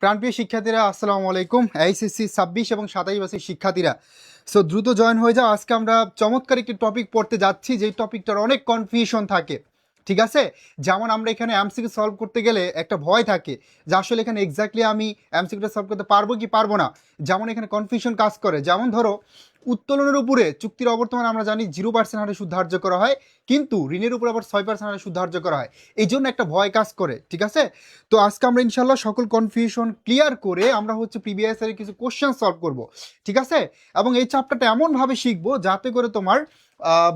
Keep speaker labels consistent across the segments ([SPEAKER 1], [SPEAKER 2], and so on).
[SPEAKER 1] প্রাণপ্রিয় শিক্ষার্থীরা আসসালামু আলাইকুম। এইচএসসি 26 এবং 27 বছরের শিক্ষার্থীরা, সো দ্রুত জয়েন হয়ে যাও। আজকে আমরা চমৎকার একটি টপিক পড়তে যাচ্ছি, যেই টপিকটার অনেক কনফিউশন থাকে। ঠিক আছে, যেমন আমরা এখানে এমসিকিউ সলভ করতে গেলে একটা ভয় থাকে যে আসলে এখানে এক্স্যাক্টলি আমি এমসিকিউটা সলভ করতে পারবো কি পারবো না। যেমন এখানে কনফিউশন কাজ করে, যেমন ধরো উত্তোলনের উপরে চুক্তির অবর্তমান আমরা জানি 0% হারে সুদ ধার্য করা হয়, কিন্তু ঋণের উপর আবার 6% হারে সুদ ধার্য করা হয়। এই জন্য একটা ভয় কাজ করে। ঠিক আছে, তো আজকে আমরা ইনশাল্লাহ সকল কনফিউশন ক্লিয়ার করে আমরা হচ্ছে প্রিভিয়াস এর কিছু কোশ্চেন সলভ করব। ঠিক আছে, এবং এই চ্যাপ্টারটা এমনভাবে শিখবো যাতে করে তোমার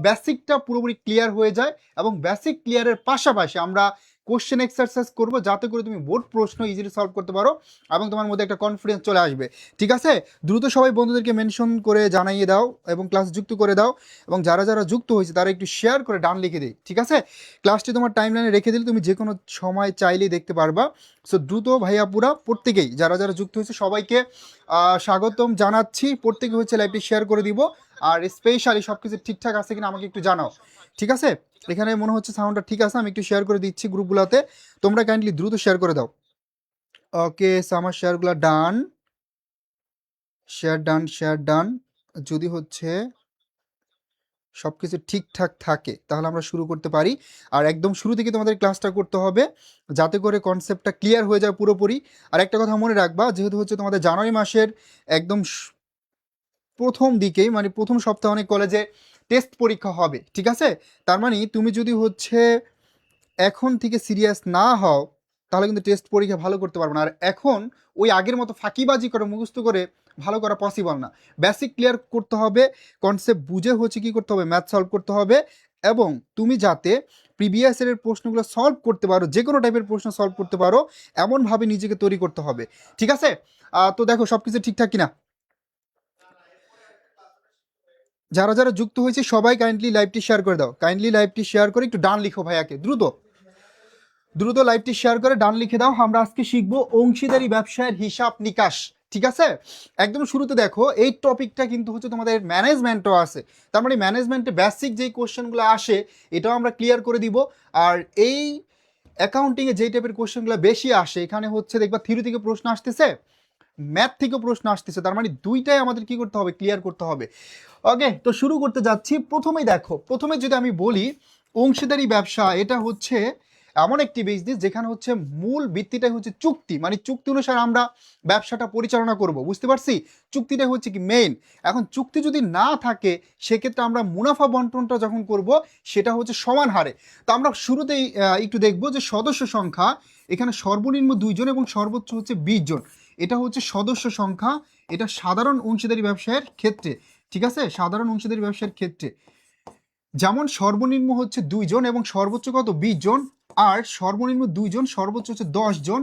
[SPEAKER 1] বেসিকটা পুরোপুরি ক্লিয়ার হয়ে যায়, এবং বেসিক ক্লিয়ারের পাশাপাশি আমরা কোশ্চেন এক্সারসাইজ করব যাতে করে তুমি বোর্ড প্রশ্ন ইজিলি সলভ করতে পারো এবং তোমার মধ্যে একটা কনফিডেন্স চলে আসবে। ঠিক আছে, দ্রুত সবাই বন্ধুদেরকে মেনশন করে জানিয়ে দাও এবং ক্লাস যুক্ত করে দাও, এবং যারা যারা যুক্ত হয়েছে তারা একটু শেয়ার করে ডান লিখে দিই। ঠিক আছে, ক্লাসটি তোমার টাইমলাইনে রেখে দিলে তুমি যে কোনো সময় চাইলেই দেখতে পারবা। সো দ্রুত ভাইয়াপুরা প্রত্যেকেই যারা যারা যুক্ত হয়েছে সবাইকে স্বাগতম জানাচ্ছি। প্রত্যেকে হচ্ছে লাইভটি শেয়ার করে দিব, আর স্পেশালি সব কিছু ঠিকঠাক আছে কিনা আমাকে একটু জানাও। ঠিক আছে, এখানে মনে হচ্ছে সাউন্ডটা ঠিক আছে, আমি একটু শেয়ার করে দিচ্ছি গ্রুপগুলোতে, তোমরা কাইন্ডলি দ্রুত শেয়ার করে দাও। ওকে, আমার শেয়ারগুলো ডান, শেয়ার ডান, শেয়ার ডান। যদি হচ্ছে সব কিছু ঠিকঠাক থাকে তাহলে আমরা শুরু করতে পারি। আর একদম শুরু থেকে তোমাদের ক্লাসটা করতে হবে যাতে করে কনসেপ্টটা ক্লিয়ার হয়ে যায় পুরোপুরি। আর একটা কথা মনে রাখবা, যেহেতু হচ্ছে তোমাদের জানুয়ারি মাসের একদম প্রথম দিকেই, মানে প্রথম সপ্তাহে অনেক কলেজে টেস্ট পরীক্ষা হবে। ঠিক আছে, তার মানে তুমি যদি হচ্ছে এখন থেকে সিরিয়াস না হও তাহলে কিন্তু টেস্ট পরীক্ষা ভালো করতে পারবে না। আর এখন ওই আগের মতো ফাঁকিবাজি করে মুখস্থ করে ভালো করা পসিবল না। বেসিক ক্লিয়ার করতে হবে, কনসেপ্ট বুঝে হচ্ছে কি করতে হবে, ম্যাথ সলভ করতে হবে, এবং তুমি যাতে প্রিভিয়াস ইয়ারের প্রশ্নগুলো সলভ করতে পারো, যে কোনো টাইপের প্রশ্ন সলভ করতে পারো, এমনভাবে নিজেকে তৈরি করতে হবে। ঠিক আছে, তো দেখো সব কিছু ঠিকঠাক কিনা। যারা যারা যুক্ত হয়েছে সবাই কাইন্ডলি লাইভটি শেয়ার করে দাও, কাইন্ডলি লাইভটি শেয়ার করে একটু ডান লিখো ভাইয়াকে, দ্রুত দ্রুত লাইভটি শেয়ার করে ডান লিখে দাও। আমরা আজকে শিখবো অংশীদারি ব্যবসায়ের হিসাব নিকাশ। ঠিক আছে, একদম শুরুতে দেখো এই টপিকটা কিন্তু হচ্ছে তোমাদের ম্যানেজমেন্টও আছে, তার মানে ম্যানেজমেন্টে বেসিক যেই কোশ্চেনগুলো আসে এটাও আমরা ক্লিয়ার করে দিব। আর এই অ্যাকাউন্টিংয়ে যেই টাইপের কোশ্চেনগুলো বেশি আসে, এখানে হচ্ছে দেখবা থিওরি থেকে প্রশ্ন আসতেছে, ম্যাথ থেকেও প্রশ্ন আসতেছে, তার মানে দুইটাই আমাদের কি করতে হবে, ক্লিয়ার করতে হবে। ওকে, তো শুরু করতে যাচ্ছি। প্রথমেই দেখো, প্রথমে যদি আমি বলি অংশীদারি ব্যবসা, এটা হচ্ছে এমন একটি বিজনেস যেখানে হচ্ছে মূল ভিত্তিটাই হচ্ছে চুক্তি, মানে চুক্তি অনুসারে আমরা ব্যবসাটা পরিচালনা করব। বুঝতে পারছি, চুক্তিটা হচ্ছে কি মেইন। এখন চুক্তি যদি না থাকে সেক্ষেত্রে আমরা মুনাফা বন্টনটা যখন করব সেটা হচ্ছে সমান হারে। তো আমরা শুরুতেই একটু দেখব যে সদস্য সংখ্যা, এখানে সর্বনিম্ন 2 জন এবং সর্বোচ্চ হচ্ছে 20 জন। এটা হচ্ছে সদস্য সংখ্যা, এটা সাধারণ অংশীদারি ব্যবসায়ের ক্ষেত্রে। ঠিক আছে, সাধারণ অংশীদারি ব্যবসার ক্ষেত্রে যেমন সর্বনিম্ন হচ্ছে 2 জন এবং সর্বোচ্চ কত 20 জন, আর সর্বনিম্ন 2 জন সর্বোচ্চ হচ্ছে 10 জন।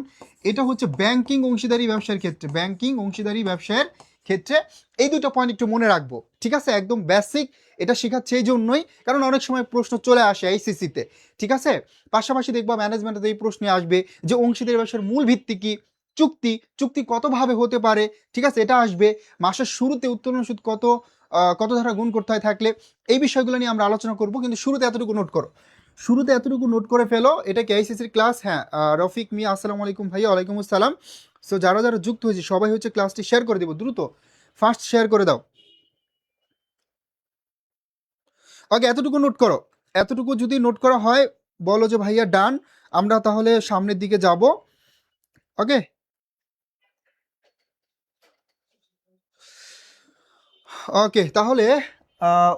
[SPEAKER 1] এটা হচ্ছে ব্যাংকিং অংশীদারি ব্যবসার ক্ষেত্রে, ব্যাংকিং অংশীদারি ব্যবসায়ের ক্ষেত্রে। এই দুটো পয়েন্ট একটু মনে রাখবো। ঠিক আছে, একদম বেসিক, এটা শেখাচ্ছে এই জন্যই কারণ অনেক সময় প্রশ্ন চলে আসে এইচএসসিতে। ঠিক আছে, পাশাপাশি দেখবা ম্যানেজমেন্টে এই প্রশ্নে আসবে যে অংশীদারি ব্যবসার মূল ভিত্তি কি, চুক্তি, চুক্তি কতভাবে হতে পারে। ঠিক আছে, এটা আসবে মাসের শুরুতে উত্তোলন সুদ কত, কত ধারা গুণ করতে হয় থাকলে, এই বিষয়গুলো নিয়ে আমরা আলোচনা করব। কিন্তু শুরুতে এতটুকু নোট করো, শুরুতে এতটুকু নোট করে ফেলো, এটা কেআইসিসির ক্লাস। হ্যাঁ, রফিক মিয়া আসসালামু আলাইকুম ভাইয়া। ওয়ালাইকুম আসসালাম। সো যারা যারা যুক্ত হয়েছে সবাই হচ্ছে ক্লাসটি শেয়ার করে দেবো, দ্রুত ফার্স্ট শেয়ার করে দাও। ওকে, এতটুকু নোট করো, এতটুকু যদি নোট করা হয় বলো যে ভাইয়া ডান, আমরা তাহলে সামনের দিকে যাব। ওকে, ওকে, তাহলে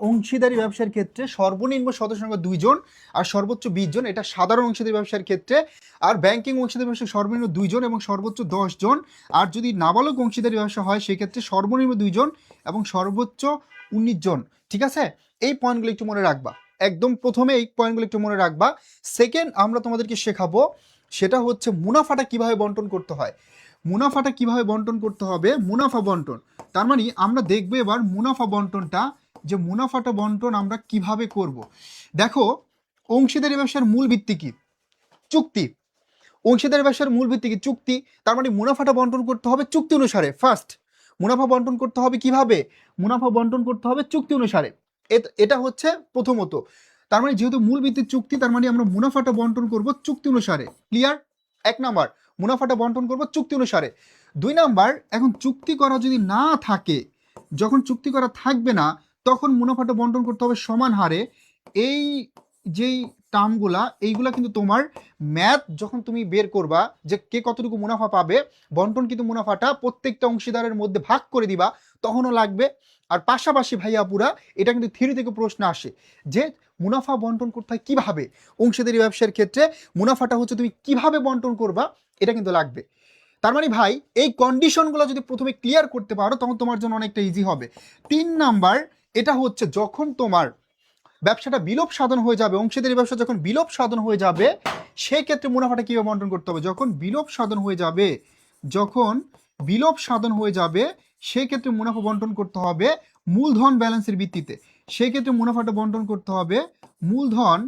[SPEAKER 1] অংশীদারি ব্যবসার ক্ষেত্রে সর্বনিম্ন সদস্য সংখ্যা 2 জন আর সর্বোচ্চ 20 জন, এটা সাধারণ অংশীদারি ব্যবসার ক্ষেত্রে। আর ব্যাংকিং অংশীদারি ব্যবসা সর্বনিম্ন 2 জন এবং সর্বোচ্চ 10 জন। আর যদি নাবালক অংশীদারি ব্যবসা হয় সেক্ষেত্রে সর্বনিম্ন 2 জন এবং সর্বোচ্চ 19 জন। ঠিক আছে, এই পয়েন্টগুলো একটু মনে রাখবা, একদম প্রথমে এই পয়েন্টগুলো একটু মনে রাখবা। সেকেন্ড, আমরা তোমাদেরকে শেখাবো সেটা হচ্ছে মুনাফাটা কিভাবে বন্টন করতে হয়। মুনাফাটা কিভাবে বন্টন করতে হবে, মুনাফা বন্টন। তার মানে আমরা দেখবো এবার মুনাফা বন্টনটা, যে মুনাফাটা বন্টন আমরা কিভাবে করব। দেখো, অংশীদারি ব্যবসার মূল ভিত্তি কি, চুক্তি। অংশীদারি ব্যবসার মূল ভিত্তি কি, চুক্তি। তার মানে মুনাফাটা বন্টন করতে হবে চুক্তি অনুসারে। ফার্স্ট, মুনাফা বন্টন করতে হবে কিভাবে, মুনাফা বন্টন করতে হবে চুক্তি অনুসারে। এটা হচ্ছে প্রথমত। তার মানে যেহেতু মূল ভিত্তি চুক্তি, তার মানে আমরা মুনাফাটা বন্টন করব চুক্তি অনুসারে। ক্লিয়ার? 1 নাম্বার, মুনাফাটা বন্টন করব চুক্তি অনুসারে। 2 নাম্বার, এখন চুক্তি করা যদি না থাকে, যখন চুক্তি করা থাকবে না তখন মুনাফাটা বন্টন করতে হবে সমান হারে। এই যেই টার্মগুলা এইগুলা কিন্তু তোমার ম্যাথ যখন তুমি বের করবা যে কে কতটুকু মুনাফা পাবে, বন্টন কিন্তু মুনাফাটা প্রত্যেকটা অংশীদারের মধ্যে ভাগ করে দিবা, তখনও লাগবে। আর পাশাপাশি ভাইয়া পুরা এটা কিন্তু থিওরি থেকে প্রশ্ন আসে যে মুনাফা বন্টন করতে হয় কিভাবে, অংশীদারি ব্যবসার ক্ষেত্রে মুনাফাটা হচ্ছে তুমি কিভাবে বন্টন করবা, এটা কিন্তু লাগবে। তার মানে ভাই এই কন্ডিশনগুলো যদি প্রথমে ক্লিয়ার করতে পারো তখন তোমার জন্য অনেকটা ইজি হবে। 3 নাম্বার, এটা হচ্ছে যখন তোমার ব্যবসাটা বিলোপ সাধন হয়ে যাবে, অংশীদারি ব্যবসা যখন বিলোপ সাধন হয়ে যাবে সেই ক্ষেত্রে মুনাফাটা কিভাবে বন্টন করতে হবে। যখন বিলোপ সাধন হয়ে যাবে, যখন বিলোপ সাধন হয়ে যাবে সেই ক্ষেত্রে মুনাফা বন্টন করতে হবে মূলধন ব্যালেন্সের ভিত্তিতে। সেই ক্ষেত্রে মুনাফাটা বন্টন করতে হবে মূলধন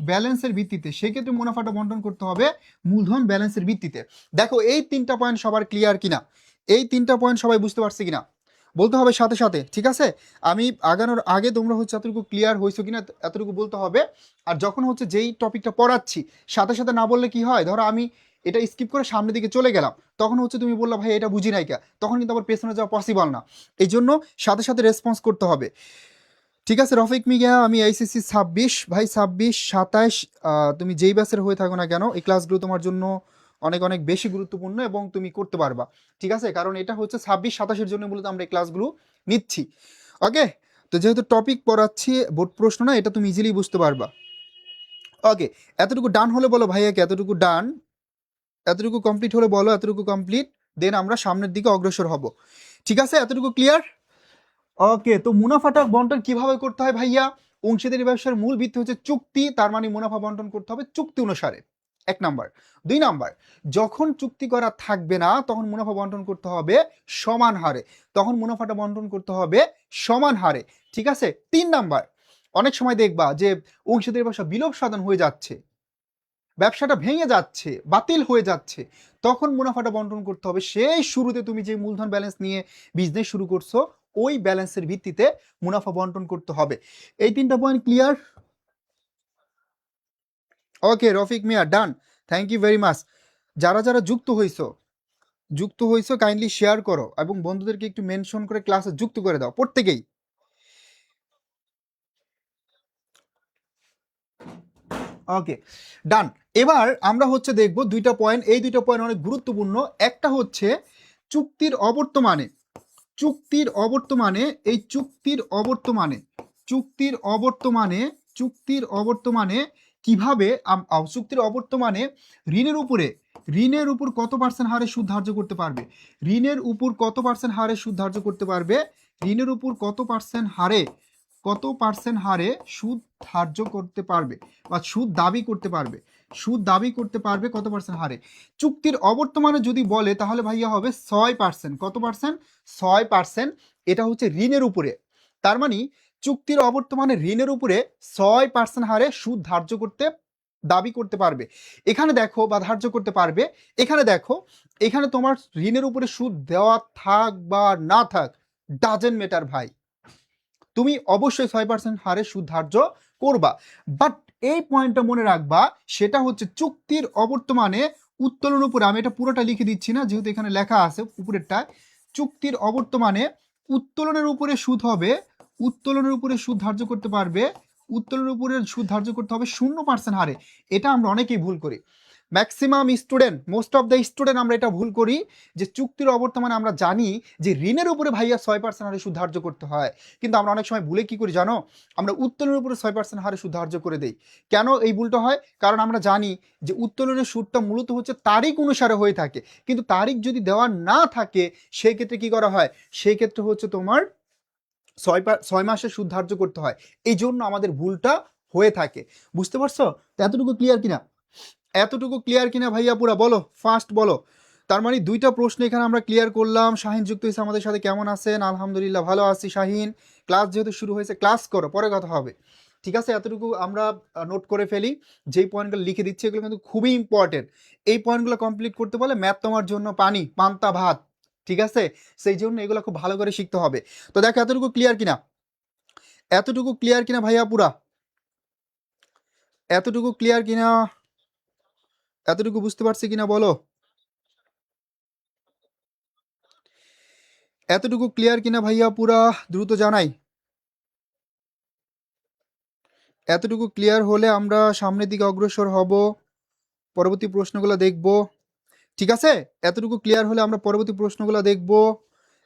[SPEAKER 1] ব্যালেন্সের ভিত্তিতে। সেই ক্ষেত্রে মুনাফাটা বন্টন করতে হবে মূলধন ব্যালেন্সের ভিত্তিতে। দেখো এই 3টা পয়েন্ট সবার ক্লিয়ার কিনা, এই 3টা পয়েন্ট সবাই বুঝতে পারছে কিনা বলতে হবে সাথে সাথে, ঠিক আছে? আমি আগানোর আগে তোমরা হচ্ছে এতটুকু ক্লিয়ার হয়েছো কিনা এতটুকু বলতে হবে। আর যখন হচ্ছে যেই টপিকটা পড়াচ্ছি সাথে সাথে না বললে কি হয়, ধরো আমি এটা স্কিপ করে সামনের দিকে চলে গেলাম, তখন হচ্ছে তুমি বললা ভাই এটা বুঝি নাই কে, তখন কিন্তু আবার পেছনে যাওয়া পসিবল না। এই জন্য সাথে সাথে রেসপন্স করতে হবে, ঠিক আছে? রফিক মিয়া, আমি আইসিসি 26 ভাই, 26 27 তুমি যেই ব্যাচের হয়ে থাকো না কেন এই ক্লাসগুলো তোমার জন্য অনেক অনেক বেশি গুরুত্বপূর্ণ এবং তুমি করতে পারবা, ঠিক আছে? কারণ এটা হচ্ছে 26 27-এর জন্য মূলত আমরা এই ক্লাসগুলো নিচ্ছি। ওকে, তো যেহেতু টপিক পড়াচ্ছি বোর্ড প্রশ্ন না, এটা তুমি ইজিলি বুঝতে পারবা। ওকে, এতটুকু ডান হলে বলো ভাইয়াকে, এতটুকু ডান, এতটুকু কমপ্লিট হলে বলো এতটুকু কমপ্লিট, দেন আমরা সামনের দিকে অগ্রসর হব, ঠিক আছে? এতটুকু ক্লিয়ার? ওকে, তো মুনাফাটা বন্টন কিভাবে করতে হয় ভাইয়া? অংশীদারি ব্যবসার মূল ভিত্তি হচ্ছে চুক্তি, তার মানে মুনাফা বন্টন করতে হবে চুক্তি অনুসারে, 1 নাম্বার। 2 নাম্বার, যখন চুক্তি করা থাকবে না তখন মুনাফা বন্টন করতে হবে সমান হারে, তখন মুনাফাটা বন্টন করতে হবে সমান হারে, ঠিক আছে? 3 নাম্বার, অনেক সময় দেখবা যে অংশীদারি ব্যবসা বিলোপ সাধন হয়ে যাচ্ছে, ব্যবসাটা ভেঙে যাচ্ছে, বাতিল হয়ে যাচ্ছে, তখন মুনাফাটা বন্টন করতে হবে সেই শুরুতে তুমি যে মূলধন ব্যালেন্স নিয়ে বিজনেস শুরু করছো ওই ব্যালেন্সের ভিত্তিতে মুনাফা বন্টন করতে হবে। এই 3টা point clear? Okay Rafiq Mia, done, thank you very much. যারা যারা যুক্ত হইছো কাইন্ডলি শেয়ার করো এবং বন্ধুদেরকে একটু মেনশন করে ক্লাসে যুক্ত করে দাও প্রত্যেকেই। ওকে, ডান। এবার আমরা হচ্ছে দেখব 2টা পয়েন্ট, এই 2টা পয়েন্ট অনেক গুরুত্বপূর্ণ। একটা হচ্ছে চুক্তির অবর্তমানে, চুক্তির অবর্তমানে, এই চুক্তির অবর্তমানে কিভাবে চুক্তির অবর্তমানে ঋণের উপর কত পার্সেন্ট হারে সুদ ধার্য করতে পারবে, ঋণের উপর কত পার্সেন্ট হারে সুদ ধার্য করতে পারবে, ঋণের উপর কত পার্সেন্ট হারে সুদ ধার্য করতে পারবে বা সুদ দাবি করতে পারবে কত পার্সেন্ট হারে। চুক্তির অবর্তমানে যদি বলে তাহলে ভাইয়া হবে 6%। কত পার্সেন্ট? 6%। এটা হচ্ছে ঋণের উপরে, তার মানে চুক্তির অবর্তমানে ঋণের উপরে 6% হারে সুদ ধার্য করতে দাবি করতে পারবে। এখানে দেখো, বা ধার্য করতে পারবে, এখানে দেখো, এখানে তোমার ঋণের উপরে সুদ দেওয়া থাক বা না থাক ডাজেন্ট ম্যাটার ভাই, তুমি অবশ্যই 6% হারে সুদ ধার্য করবা। বাট এই পয়েন্টটা মনে রাখবা, সেটা হচ্ছে চুক্তির অবর্তমানে উত্তোলন উপরে, আমি এটা পুরোটা লিখে দিচ্ছি না যেহেতু এখানে লেখা আছে উপরেরটা, চুক্তির অবর্তমানে উত্তোলনের উপরে সুদ হবে, উত্তোলনের উপরে সুদ ধার্য করতে পারবে, উত্তোলনের উপরে সুদ ধার্য করতে হবে 0% হারে। এটা আমরা অনেকেই ভুল করি, maximum student, most of the student আমরা এটা ভুল করি যে চুক্তির অবর্তমানে আমরা জানি যে ঋণের উপরে ভাইয়া 6% হারে সুদ ধার্য করতে হয়, কিন্তু আমরা অনেক সময় ভুলে কি করি জানো, আমরা উত্তোলনের উপরে 6% হারে সুদ ধার্য করে দেই। কেন এই ভুলটা হয়? কারণ আমরা জানি যে উত্তোলনের সুদটা মূলত হচ্ছে তারিখ অনুসারে হয়ে থাকে, কিন্তু তারিখ যদি দেওয়া না থাকে সেই ক্ষেত্রে কি করা হয়, সেই ক্ষেত্রে হচ্ছে তোমার 6 মাসের সুদ ধার্য করতে হয়, এই জন্য আমাদের ভুলটা হয়ে থাকে। বুঝতে পারছো? তো এতটুকু ক্লিয়ার কিনা, এতটুকু ক্লিয়ার কিনা ভাইয়া পুরা বলো, ফার্স্ট বলো। তার মানে 2টা প্রশ্ন এখানে আমরা ক্লিয়ার করলাম। শাহিন যুক্ত হয়েছে আমাদের সাথে, কেমন আছেন? আলহামদুলিল্লাহ ভালো আছি শাহিন। ক্লাস যেহেতু শুরু হয়েছে ক্লাস করো, পরে কথা হবে, ঠিক আছে? এতটুকু আমরা নোট করে ফেলি, যেই পয়েন্টগুলো লিখে দিচ্ছি এগুলো কিন্তু খুবই ইম্পর্টেন্ট। এই পয়েন্টগুলো কমপ্লিট করতে পারলে ম্যাথ তোমার জন্য পানি পান্তা ভাত, ঠিক আছে? সেই জন্য এগুলো খুব ভালো করে শিখতে হবে। তো দেখো এতটুকু ক্লিয়ার কিনা, এতটুকু ক্লিয়ার কিনা ভাইয়া পুরা, এতটুকু ক্লিয়ার কিনা, এতটুকু বুঝতে পারছি কিনা বলো। এতটুকু ক্লিয়ার কিনা ভাইয়া পুরা দ্রুত জানাই। এতটুকু ক্লিয়ার হলে আমরা সামনের দিকে অগ্রসর হব, পরবর্তী প্রশ্নগুলো দেখব। ঠিক আছে, এতটুকু ক্লিয়ার হলে আমরা পরবর্তী প্রশ্নগুলো দেখব,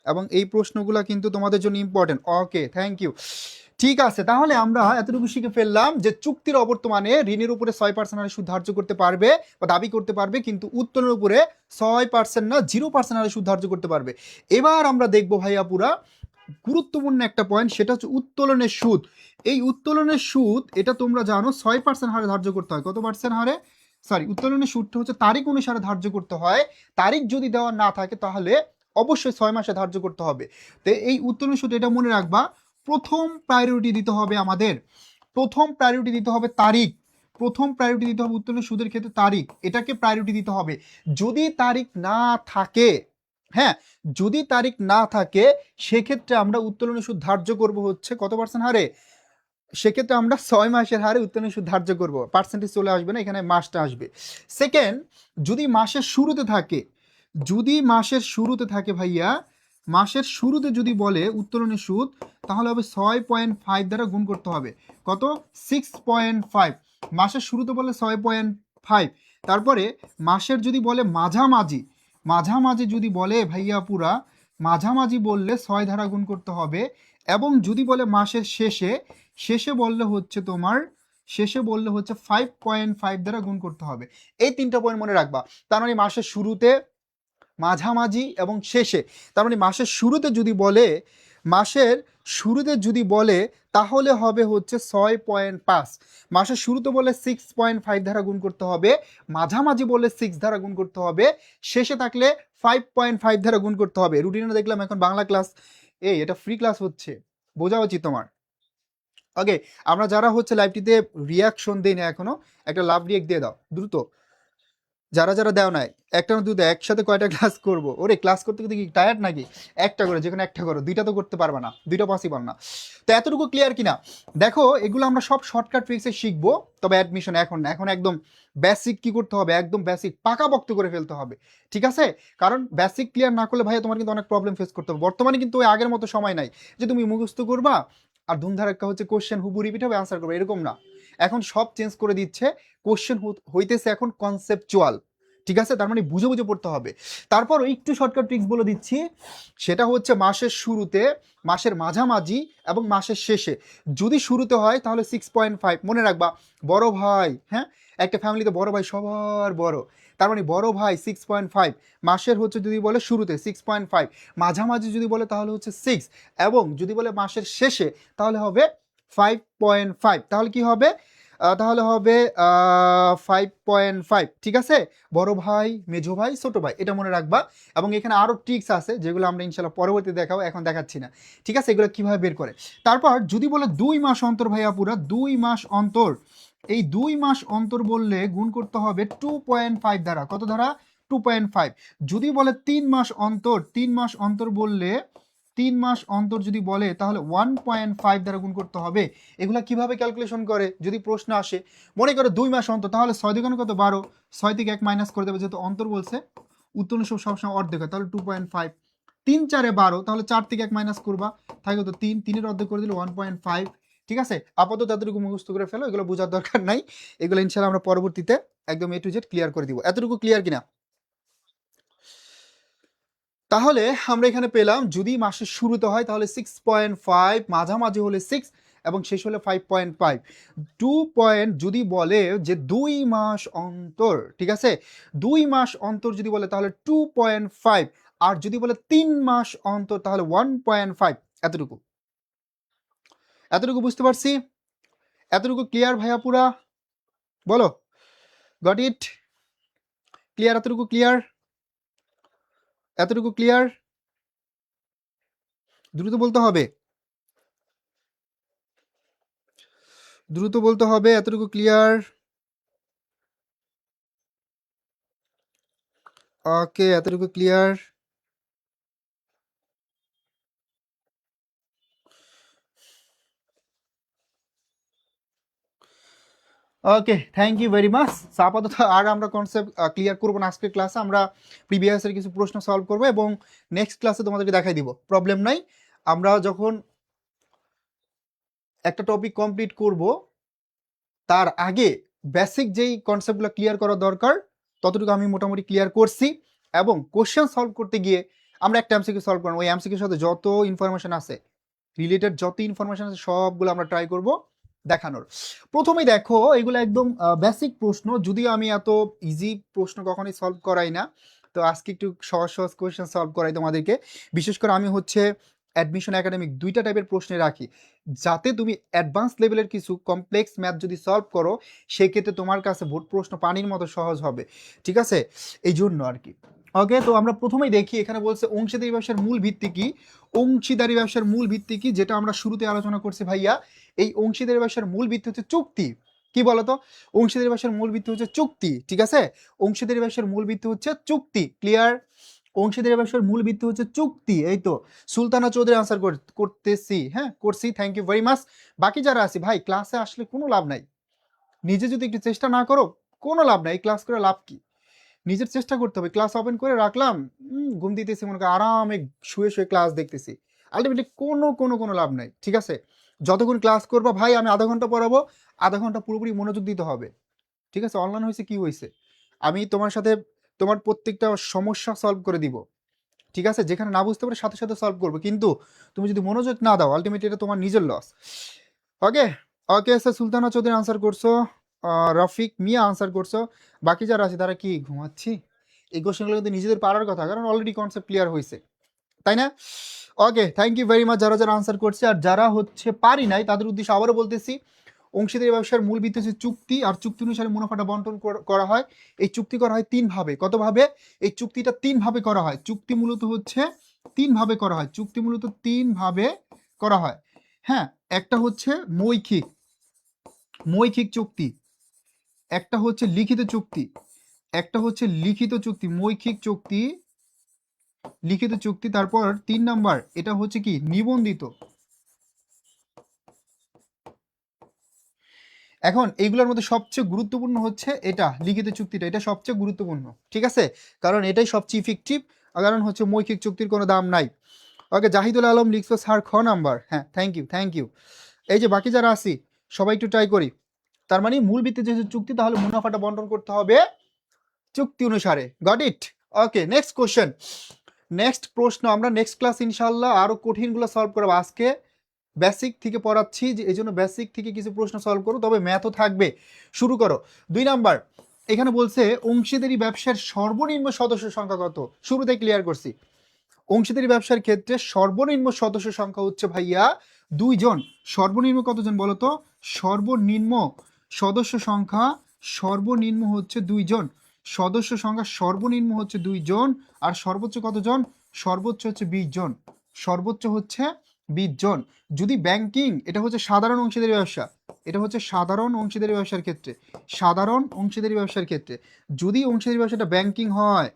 [SPEAKER 1] এবং এই প্রশ্নগুলো কিন্তু তোমাদের জন্য ইম্পর্টেন্ট। Okay, thank you. ঠিক আছে, তাহলে আমরা এতটুকু শিখে ফেললাম যে চুক্তির অবর্তমানে ঋণের উপরে 6% হারে সুদ ধার্য করতে পারবে বা দাবি করতে পারবে, কিন্তু উত্তোলনের উপরে 6% না 0% হারে সুদ ধার্য করতে পারবে। এবার আমরা দেখবো ভাইয়া পুরা গুরুত্বপূর্ণ একটা পয়েন্ট, সেটা হচ্ছে উত্তোলনের সুদ। এই উত্তোলনের সুদ এটা তোমরা জানো 6% হারে ধার্য করতে হয়। কত পার্সেন্ট হারে? সরি, উত্তোলনের সুদটা হচ্ছে তারিখ অনুসারে ধার্য করতে হয়। তারিখ যদি দেওয়া না থাকে তাহলে অবশ্যই 6 মাসে ধার্য করতে হবে। তো এই উত্তোলনের সুদ এটা মনে রাখবা, প্রথম প্রায়োরিটি দিতে হবে আমাদের, প্রথম প্রায়োরিটি দিতে হবে তারিখ, প্রথম প্রায়োরিটি দিতে হবে উত্তোলনের সুদের ক্ষেত্রে তারিখ, এটাকে প্রায়োরিটি দিতে হবে। যদি তারিখ না থাকে, হ্যাঁ, যদি তারিখ না থাকে সেক্ষেত্রে আমরা উত্তোলনের সুদ ধার্য করব হচ্ছে কত পার্সেন্ট হারে? সেক্ষেত্রে আমরা 6 মাসের হারে উত্তোলনের সুদ ধার্য করব, পার্সেন্টেজ চলে আসবে না, এখানে মাসটা আসবে। সেকেন্ড, যদি মাসের শুরুতে থাকে, যদি মাসের শুরুতে থাকে ভাইয়া, মাসের শুরুতে যদি বলে উত্তোলনের সুদ, তাহলে হবে 6.5 দ্বারা গুণ করতে হবে। কত? 6.5। মাসের শুরুতে বলে 6.5। তারপরে মাসের যদি বলে মাঝামাঝি, মাঝামাঝি যদি বলে ভাইয়া পুরা, মাঝামাঝি বললে 6 দ্বারা গুণ করতে হবে। এবং যদি বলে মাসের শেষে, শেষে বললে হচ্ছে তোমার, শেষে বললে হচ্ছে 5.5 দ্বারা গুণ করতে হবে। এই তিনটা পয়েন্ট মনে রাখবা। তার মানে মাসের শুরুতে, মাঝামাঝি এবং শেষে। তার মানে মাসের শুরুতে যদি বলে, মাসের শুরুতে যদি বলে তাহলে হবে হচ্ছে 6.5। মাসের শুরুতে বলে 6.5 দ্বারা গুণ করতে হবে, মাঝামাঝি বললে 6 দ্বারা গুণ করতে হবে, শেষে থাকলে 5.5 দ্বারা গুণ করতে হবে। রুটিনে দেখলাম এখন বাংলা ক্লাস, এই এটা ফ্রি ক্লাস হচ্ছে, বোঝা উচিত তোমার। ওকে, আমরা যারা হচ্ছে লাইভটিতে রিয়াকশন দেই না এখনো, একটা লাভ রিয়েক্ট দিয়ে দাও দ্রুত। যারা যারা দেও নাই, একটা না দুটো, একসাথে কয়টা ক্লাস করব? ওরে ক্লাস করতে করতে কি টায়ার্ড নাকি? একটা করে, যেখানে একটা করো, দুইটা তো করতে পারবে না, দুইটা পসিবল না। তো এতটুকু ক্লিয়ার কিনা? দেখো, এগুলো আমরা সব শর্টকাট ট্রিক্সে শিখবো, তবে অ্যাডমিশন এখন না, এখন একদম বেসিক কি করতে হবে, একদম বেসিক পাকাপোক্ত করে ফেলতে হবে। ঠিক আছে, কারণ বেসিক ক্লিয়ার না করলে ভাইয়া তোমার কিন্তু অনেক প্রবলেম ফেস করতে হবে। বর্তমানে কিন্তু ওই আগের মতো সময় নাই যে তুমি মুখস্থ করবা আর ধুমধারাক্কা হচ্ছে কোশ্চেন হুবু রিপিট হবে আনসার করবে, এরকম না। এখন সব চেঞ্জ করে দিচ্ছে, কোশ্চেন হইতেছে এখন কনসেপচুয়াল। ঠিক আছে, তার মানে বুঝে বুঝে পড়তে হবে। তারপর একটু শর্টকাট ট্রিক্স বলে দিচ্ছি, সেটা হচ্ছে মাসের শুরুতে, মাসের মাঝামাঝি এবং মাসের শেষে যদি শুরুতে হয় তাহলে 6.5 মনে রাখবা। বড় ভাই, হ্যাঁ, একটা ফ্যামিলিতে বড় ভাই সবার বড়, তার মানে বড় ভাই 6.5। মাসের হচ্ছে যদি বলে শুরুতে 6.5, মাঝামাঝি যদি বলে তাহলে হচ্ছে 6, এবং যদি বলে মাসের শেষে তাহলে হবে 5.5। তাহলে কি হবে? তাহলে হবে 5.5। ঠিক আছে, বড় ভাই, মেজো ভাই, ছোট ভাই, এটা মনে রাখবা। এবং এখানে আরও ট্রিক্স আছে যেগুলো আমরা ইনশাল্লাহ পরবর্তী দেখাবো, এখন দেখাচ্ছি না। ঠিক আছে, এগুলো কিভাবে বের করে। তারপর যদি বলে 2 মাস অন্তর ভাইয়া পুরা 2 মাস অন্তর, এই 2 মাস অন্তর বললে গুণ করতে হবে 2.5 দ্বারা। কত দ্বারা? 2.5। যদি বলে 3 মাস অন্তর, 3 মাস অন্তর বললে, 3 মাস অন্তর যদি বলে তাহলে 1.5 দ্বারা গুণ করতে হবে। এগুলা কিভাবে ক্যালকুলেশন করে যদি প্রশ্ন আসে? মনে করো 2 মাস অন্তর, তাহলে 6 2 কত? 12। 6 থেকে 1 মাইনাস করে দেবে, যেহেতু অন্তর বলছে, উত্তোলন সবসময় অর্ধেক হয়, তাহলে 2.5। 3 4 12, তাহলে 4 থেকে 1 মাইনাস করবা, থাকে তো 3, 3-এর অর্ধেক করে দিলে 1.5। ঠিক আছে, আপাতত এতটুকু মুখস্থ করে ফেলো, এগুলো বোঝার দরকার নাই, এগুলো ইনশাল্লাহ আমরা পরবর্তীতে একদম A to Z ক্লিয়ার করে দিব। এতটুকু ক্লিয়ার কিনা? তাহলে আমরা এখানে পেলাম যদি মাসের শুরুতে হয় তাহলে 6.5, মাঝামাঝি হলে 6, এবং শেষ হলে 5.5। 2 যদি বলে যে 2 মাস অন্তর, ঠিক আছে, 2 মাস অন্তর যদি বলে তাহলে 2.5, আর যদি বলে 3 মাস অন্তর তাহলে 1.5। এতটুকু, এতটুকু বুঝতে পারছি? এতটুকু ক্লিয়ার ভাইয়া পুরা? বলো, গট ইট? ক্লিয়ার? এতটুকু ক্লিয়ার? এতটুকু ক্লিয়ার? দ্রুত বলতে হবে, দ্রুত বলতে হবে। এতটুকু ক্লিয়ার? ওকে, এতটুকু clear? Okay, thank you very much. আপাতত আর আমরা কনসেপ্ট ক্লিয়ার করবো না আজকের ক্লাসে, আমরা প্রিভিয়াসের কিছু প্রশ্ন সলভ করবো এবং নেক্সট ক্লাসে তোমাদেরকে দেখাই দিব, প্রবলেম নাই। আমরা যখন একটা টপিক কমপ্লিট করব তার আগে বেসিক যেই কনসেপ্টগুলো ক্লিয়ার করা দরকার ততটুকু আমি মোটামুটি ক্লিয়ার করছি, এবং কোশ্চেন সলভ করতে গিয়ে আমরা একটা এমসিকিউ সলভ করবো, ওই এমসিকিউর সাথে যত ইনফরমেশন আছে, রিলেটেড যত ইনফরমেশন আছে সবগুলো আমরা ট্রাই করব দেখানোর। প্রথমেই দেখো, এগুলো একদম বেসিক প্রশ্ন, যদিও আমি এত ইজি প্রশ্ন কখনোই সলভ করাই না, তো আজকে একটু সহজ সহজ কোয়েশ্চেন সলভ করাই তোমাদেরকে। বিশেষ করে আমি হচ্ছে অ্যাডমিশন একাডেমিক দুইটা টাইপের প্রশ্নে রাখি, যাতে তুমি অ্যাডভান্স লেভেলের কিছু কমপ্লেক্স ম্যাথ যদি সলভ করো সেক্ষেত্রে তোমার কাছে বোর্ড প্রশ্ন পানির মতো সহজ হবে, ঠিক আছে, এই জন্য আর কি। ওকে, তো আমরা প্রথমেই দেখি, এখানে বলছে অংশীদারি ব্যবসার মূল ভিত্তি কি। অংশীদারি ব্যবসার মূল ভিত্তি কি, যেটা আমরা শুরুতে আলোচনা করছি ভাইয়া, এই অংশীদারি ব্যবসার মূল ভিত্তি হচ্ছে চুক্তি। কি বলতো, অংশীদারি ব্যবসার মূল ভিত্তি হচ্ছে চুক্তি, ঠিক আছে, অংশীদারি ব্যবসার মূল ভিত্তি হচ্ছে চুক্তি, ক্লিয়ার। অংশীদারি ব্যবসার মূল ভিত্তি হচ্ছে চুক্তি, এই তো সুলতানা চৌধুরী আনসার করতেছি, হ্যাঁ করছি, থ্যাংক ইউ ভেরি মাচ। বাকি যারা আছে ভাই, ক্লাসে আসলে কোনো লাভ নাই, নিজে যদি একটু চেষ্টা না করো কোনো লাভ নাই, ক্লাস করে লাভ কি, নিজের চেষ্টা করতে হবে। ক্লাস ওপেন করে রাখলাম, ঘুম দিতেছি, মনে করি আরামে শুয়ে শুয়ে ক্লাস দেখতেছি, আলটিমেটলি কোনো কোনো কোনো লাভ নাই, ঠিক আছে। যতক্ষণ ক্লাস করবা ভাই, আমি আধা ঘন্টা পড়াবো, আধা ঘন্টা পুরোপুরি মনোযোগ দিতে হবে, ঠিক আছে। অনলাইন হয়েছে কি হয়েছে, আমি তোমার সাথে তোমার প্রত্যেকটা সমস্যা সলভ করে দিব, ঠিক আছে, যেখানে না বুঝতে পারে সাথে সাথে সলভ করবো, কিন্তু তুমি যদি মনোযোগ না দাও আলটিমেটলি এটা তোমার নিজের loss. Okay, okay sir, Sultana Chowdhury answer করছো, রফিক মিয়া আনসার করছো, বাকি যারা আছে তারা কি ঘুমাচ্ছি? এই কোশ্চেনগুলো কিন্তু নিজেদের পারার কথা, কারণ অলরেডি কনসেপ্ট ক্লিয়ার হয়েছে, তাই না? ওকে, থ্যাংক ইউ ভেরি মাচ যারা যারা আনসার করছে। আর যারা হচ্ছে পারি নাই তাদের উদ্দেশ্যে আবারও বলতেছি, অংশীদারি ব্যবসার মূল ভিত্তি হচ্ছে চুক্তি, আর চুক্তি অনুসারে মুনাফাটা বন্টন করা হয়। এই চুক্তি করা হয় তিন ভাবে, কত ভাবে? এই চুক্তিটা তিন ভাবে করা হয়, চুক্তি মূলত হচ্ছে তিন ভাবে করা হয়, চুক্তি মূলত তিন ভাবে করা হয়, হ্যাঁ। একটা হচ্ছে মৌখিক, মৌখিক চুক্তি, একটা হচ্ছে লিখিত চুক্তি, একটা হচ্ছে লিখিত চুক্তি, মৌখিক চুক্তি, লিখিত চুক্তি, তারপর 3 নাম্বার এটা হচ্ছে কি নিবন্ধিত। এখন এইগুলোর মধ্যে সবচেয়ে গুরুত্বপূর্ণ হচ্ছে এটা লিখিত চুক্তিটা, এটা সবচেয়ে গুরুত্বপূর্ণ, ঠিক আছে, কারণ এটাই সবচেয়ে ইফেক্টিভ, কারণ হচ্ছে মৌখিক চুক্তির কোনো দাম নাই। ওকে, জাহিদুল আলম লিখছো স্যার খ নাম্বার, হ্যাঁ থ্যাংক ইউ থ্যাংক ইউ। এই যে বাকি যারা আছি সবাই একটু ট্রাই করি, তার মানে মূল ভিত্তি যেহেতু চুক্তি, তাহলে মুনাফাটা বন্টন করতে হবে চুক্তি অনুসারে, got it. Okay, next question, next প্রশ্ন, আমরা নেক্সট ক্লাস ইনশাল্লাহ আরো কঠিনগুলো সলভ করবো, আজকে বেসিক থেকে পড়াচ্ছি, যে এই জন্য বেসিক থেকে কিছু প্রশ্ন সলভ করো, তবে ম্যাথও থাকবে। শুরু করো। 2 নাম্বার, এখানে বলছে অংশীদারি ব্যবসার সর্বনিম্ন সদস্য সংখ্যা কত। শুরুতে ক্লিয়ার করছি, অংশীদারি ব্যবসার ক্ষেত্রে সর্বনিম্ন সদস্য সংখ্যা হচ্ছে ভাইয়া 2 জন। সর্বনিম্ন কতজন বলো তো? সর্বনিম্ন সদস্য সংখ্যা, সর্বনিম্ন হচ্ছে 2 জন, সদস্য সংখ্যা সর্বনিম্ন হচ্ছে 2 জন, আর সর্বোচ্চ কতজন? সর্বোচ্চ হচ্ছে 20 জন, সর্বোচ্চ হচ্ছে 20 জন। যদি ব্যাংকিং, এটা হচ্ছে সাধারণ অংশীদারি ব্যবসা, এটা হচ্ছে সাধারণ অংশীদারি ব্যবসার ক্ষেত্রে, সাধারণ অংশীদারি ব্যবসার ক্ষেত্রে যদি অংশীদারি ব্যবসাটা ব্যাংকিং হয়,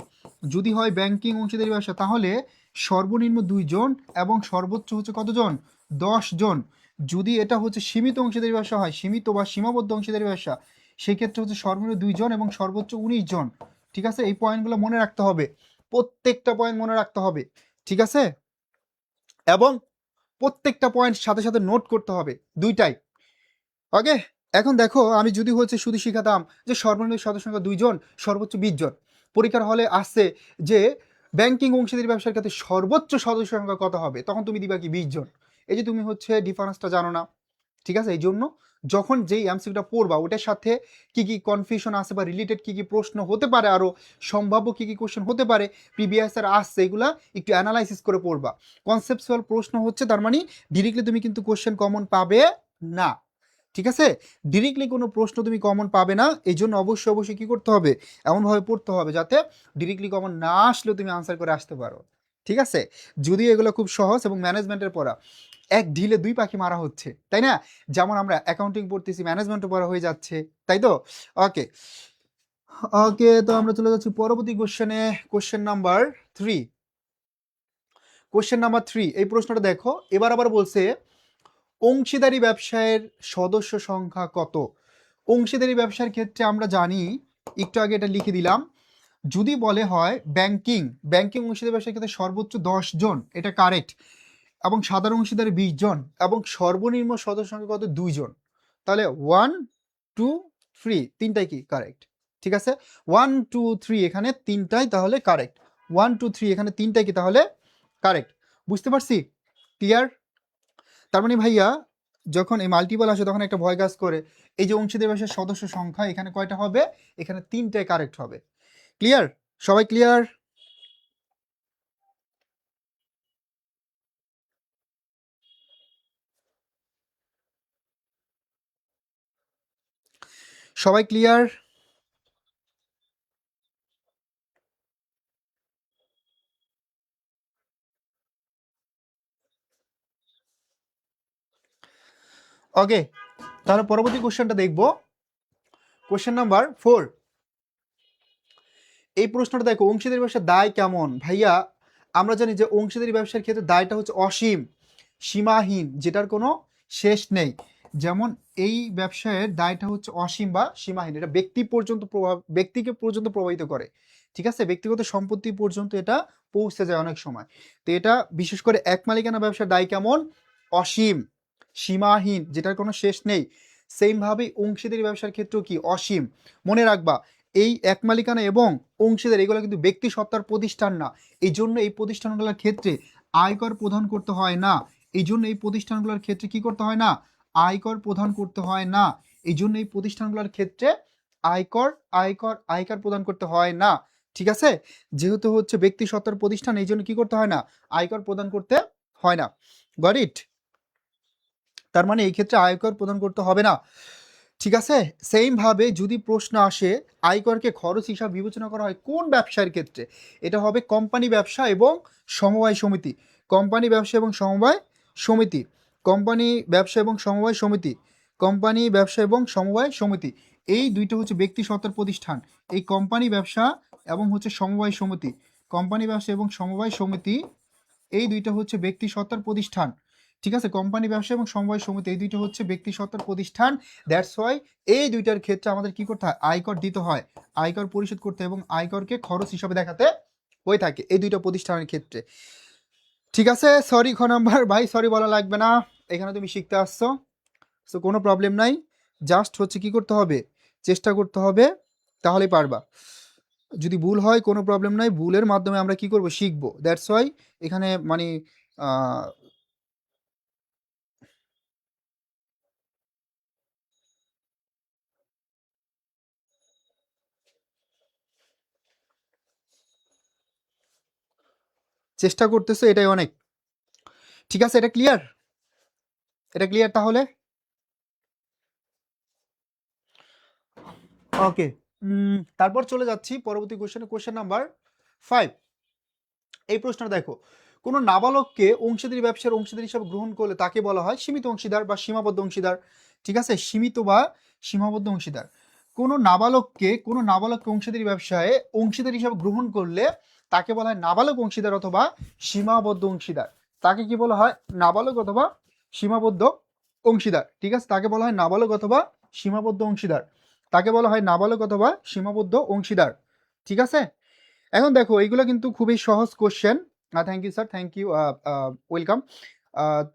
[SPEAKER 1] যদি হয় ব্যাংকিং অংশীদারি ব্যবসা, তাহলে সর্বনিম্ন 2 জন এবং সর্বোচ্চ হচ্ছে কতজন? 10 জন। যদি এটা হচ্ছে সীমিত অংশীদারি ব্যবসা হয়, সীমিত বা সীমাবদ্ধ অংশীদারি ব্যবসা, সেক্ষেত্রে হচ্ছে সর্বনিম্ন 2 জন এবং সর্বোচ্চ 19 জন, ঠিক আছে। এই পয়েন্টগুলো মনে রাখতে হবে, প্রত্যেকটা পয়েন্ট মনে রাখতে হবে, ঠিক আছে, এবং প্রত্যেকটা পয়েন্ট সাথে সাথে নোট করতে হবে, দুইটাই। ওকে, এখন দেখো, আমি যদি হচ্ছে শুধু শিখাতাম যে সর্বনিম্ন সদস্য সংখ্যা 2 জন, সর্বোচ্চ 20 জন, পরীক্ষার হলে আসছে যে ব্যাংকিং অংশীদারি ব্যবসার ক্ষেত্রে সর্বোচ্চ সদস্য সংখ্যা কত হবে, তখন তুমি দিবা কি 20 জন। এই যে তুমি হচ্ছে ডিফারেন্সটা জানো না, ঠিক আছে, এই জন্য যখন যেই এমসিকিউটা পড়বা ওটার সাথে কি কি কনফিউশন আছে বা রিলেটেড কি কি প্রশ্ন হতে পারে, আরো সম্ভাব্য কি কি কোশ্চেন হতে পারে, প্রিভিয়াস এর আসছে, এগুলা একটু অ্যানালাইসিস করে পড়বা। কনসেপচুয়াল প্রশ্ন হচ্ছে, তার মানে ডিরেক্টলি তুমি কিন্তু কোশ্চেন কমন পাবে না, ঠিক আছে, ডিরেক্টলি কোনো প্রশ্ন তুমি কমন পাবে না, এই জন্য অবশ্যই অবশ্যই কি করতে হবে, এমনভাবে পড়তে হবে যাতে ডিরেক্টলি কমন না আসলেও তুমি আনসার করে আসতে পারো, ঠিক আছে। যদিও এগুলো খুব সহজ এবং ম্যানেজমেন্টের পড়া, এক ঢিলে 2 পাখি মারা হচ্ছে, তাই না? যেমন আমরা অ্যাকাউন্টিং পড়তেছি, ম্যানেজমেন্টও পড়া হয়ে যাচ্ছে, তাই তো? ওকে, ওকে, তো আমরা চলে যাচ্ছি পরবর্তী কোশ্চেনে, কোশ্চেন নাম্বার 3। কোশ্চেন নাম্বার 3, এই প্রশ্নটা দেখো, এবার আবার বলছে অংশীদারি ব্যবসায়ের সদস্য সংখ্যা কত। অংশীদারি ব্যবসার ক্ষেত্রে আমরা জানি, একটু আগে এটা লিখে দিলাম, যদি বলে হয় ব্যাংকিং অংশীদারি ব্যবসার ক্ষেত্রে সর্বোচ্চ 10 জন, এটা কারেক্ট, এবং সাধারণ অংশীদার 20 জন, এবং সর্বনিম্ন সদস্য সংখ্যা কত 2 জন। তাহলে 1 2 3 তিনটাই কি কারেক্ট। ঠিক আছে, 1 2 3 এখানে তিনটাই তাহলে কারেক্ট, 1 2 3 এখানে তিনটাই কি তাহলে কারেক্ট। বুঝতে পারছি? ক্লিয়ার? তার মানে ভাইয়া যখন এই মাল্টিপল আসে তখন একটা ভয় কাজ করে, এই যে অংশীদার ব্যবসার সদস্য সংখ্যা এখানে কয়টা হবে, এখানে তিনটাই কারেক্ট হবে। ক্লিয়ার? সবাই ক্লিয়ার? সবাই ক্লিয়ার? ওকে, তাহলে পরবর্তী কোশ্চেনটা দেখব, কোশ্চেন নাম্বার 4। এই প্রশ্নটা দেখো, অংশীদারি ব্যবসার দায় কেমন? ভাইয়া আমরা জানি যে অংশীদারি ব্যবসার ক্ষেত্রে দায়টা হচ্ছে অসীম, সীমাহীন, যেটার কোনো শেষ নেই। যেমন এই ব্যবসায়ের দায়টা হচ্ছে অসীম বা সীমাহীন, এটা ব্যক্তিকে পর্যন্ত প্রভাবিত করে। ঠিক আছে, ব্যক্তিগত সম্পত্তি পর্যন্ত এটা পৌঁছে যায় অনেক সময়। তো এটা বিশেষ করে এক মালিকানা ব্যবসার দায় কেমন? অসীম, সীমাহীন, যেটার কোনো শেষ নেই। সেমভাবে অংশীদারি ব্যবসার ক্ষেত্রেও কি অসীম। মনে রাখবা, এই এক মালিকানা এবং অংশীদার এগুলো কিন্তু ব্যক্তি সত্তার প্রতিষ্ঠান না, এই জন্য এই প্রতিষ্ঠানগুলোর ক্ষেত্রে আয়কর প্রদান করতে হয় না। এই জন্য এই প্রতিষ্ঠানগুলোর ক্ষেত্রে কি করতে হয় না? আয়কর প্রদান করতে হয় না। এই জন্য এই প্রতিষ্ঠানগুলোর ক্ষেত্রে আয়কর আয়কর আয়কর প্রদান করতে হয় না। ঠিক আছে, যেহেতু হচ্ছে ব্যক্তি সত্তার প্রতিষ্ঠান, এই জন্য কি করতে হয় না? আয়কর প্রদান করতে হয় না। Got it? তার মানে এই ক্ষেত্রে আয়কর প্রদান করতে হবে না। ঠিক আছে, সেম ভাবে যদি প্রশ্ন আসে আয়করকে খরচ হিসাবে বিবেচনা করা হয় কোন ব্যবসার ক্ষেত্রে, এটা হবে কোম্পানি ব্যবসা এবং সমবায় সমিতি। কোম্পানি ব্যবসা এবং সমবায় সমিতি, কোম্পানি ব্যবসা এবং সমবায় সমিতি, কোম্পানি ব্যবসা এবং সমবায় সমিতি, এই দুইটা হচ্ছে ব্যক্তি সত্তার প্রতিষ্ঠান। এই কোম্পানি ব্যবসা এবং হচ্ছে সমবায় সমিতি, কোম্পানি ব্যবসা এবং সমবায় সমিতি, এই দুইটা হচ্ছে ব্যক্তি সত্তার প্রতিষ্ঠান। ঠিক আছে, কোম্পানি ব্যবসা এবং সমবায় সমিতি এই দুইটা হচ্ছে ব্যক্তি সত্তার প্রতিষ্ঠান। দ্যাটস ওয়াই এই দুইটার ক্ষেত্রে আমাদের কি করতে হয়? আয়কর দিতে হয়, আয়কর পরিশোধ করতে, এবং আয়করকে খরচ হিসাবে দেখাতে হয়ে থাকে এই দুইটা প্রতিষ্ঠানের ক্ষেত্রে। ঠিক আছে, সরি খ নাম্বার ভাই, সরি বলা লাগবে না, এখানে তুমি শিখতে আসছো, সো কোনো প্রবলেম নাই। জাস্ট হচ্ছে কি করতে হবে? চেষ্টা করতে হবে, তাহলেই পারবা। যদি ভুল হয় কোনো প্রবলেম নাই, ভুলের মাধ্যমে আমরা কি করব? শিখবো। দ্যাটস ওয়াই এখানে মানে আহ, চেষ্টা করতেছো, এটাই অনেক। ঠিক আছে, এটা ক্লিয়ার? এটা ক্লিয়ার তাহলে? ওকে, তারপর চলে যাচ্ছি পরবর্তী কোশ্চেনে, কোশ্চেন নাম্বার 5। এই প্রশ্নটা দেখো, কোনো নাবালককে অংশীদারি ব্যবসার অংশীদার হিসাবে গ্রহণ করলে তাকে বলা হয় সীমিত অংশীদার বা সীমাবদ্ধ অংশীদার। ঠিক আছে, সীমিত বা সীমাবদ্ধ অংশীদার। কোনো নাবালককে অংশীদারি ব্যবসায় অংশীদার হিসাবে গ্রহণ করলে তাকে বলা হয় নাবালক অংশীদার অথবা সীমাবদ্ধ অংশীদার। তাকে কি বলা হয়? নাবালক অথবা সীমাবদ্ধ অংশীদার। ঠিক আছে, তাকে বলা হয় নাবালক অথবা সীমাবদ্ধ অংশীদার, তাকে বলা হয় নাবালক অথবা সীমাবদ্ধ অংশীদার। ঠিক আছে, এখন দেখো এইগুলো কিন্তু খুবই সহজ question. Thank you sir, thank you, welcome.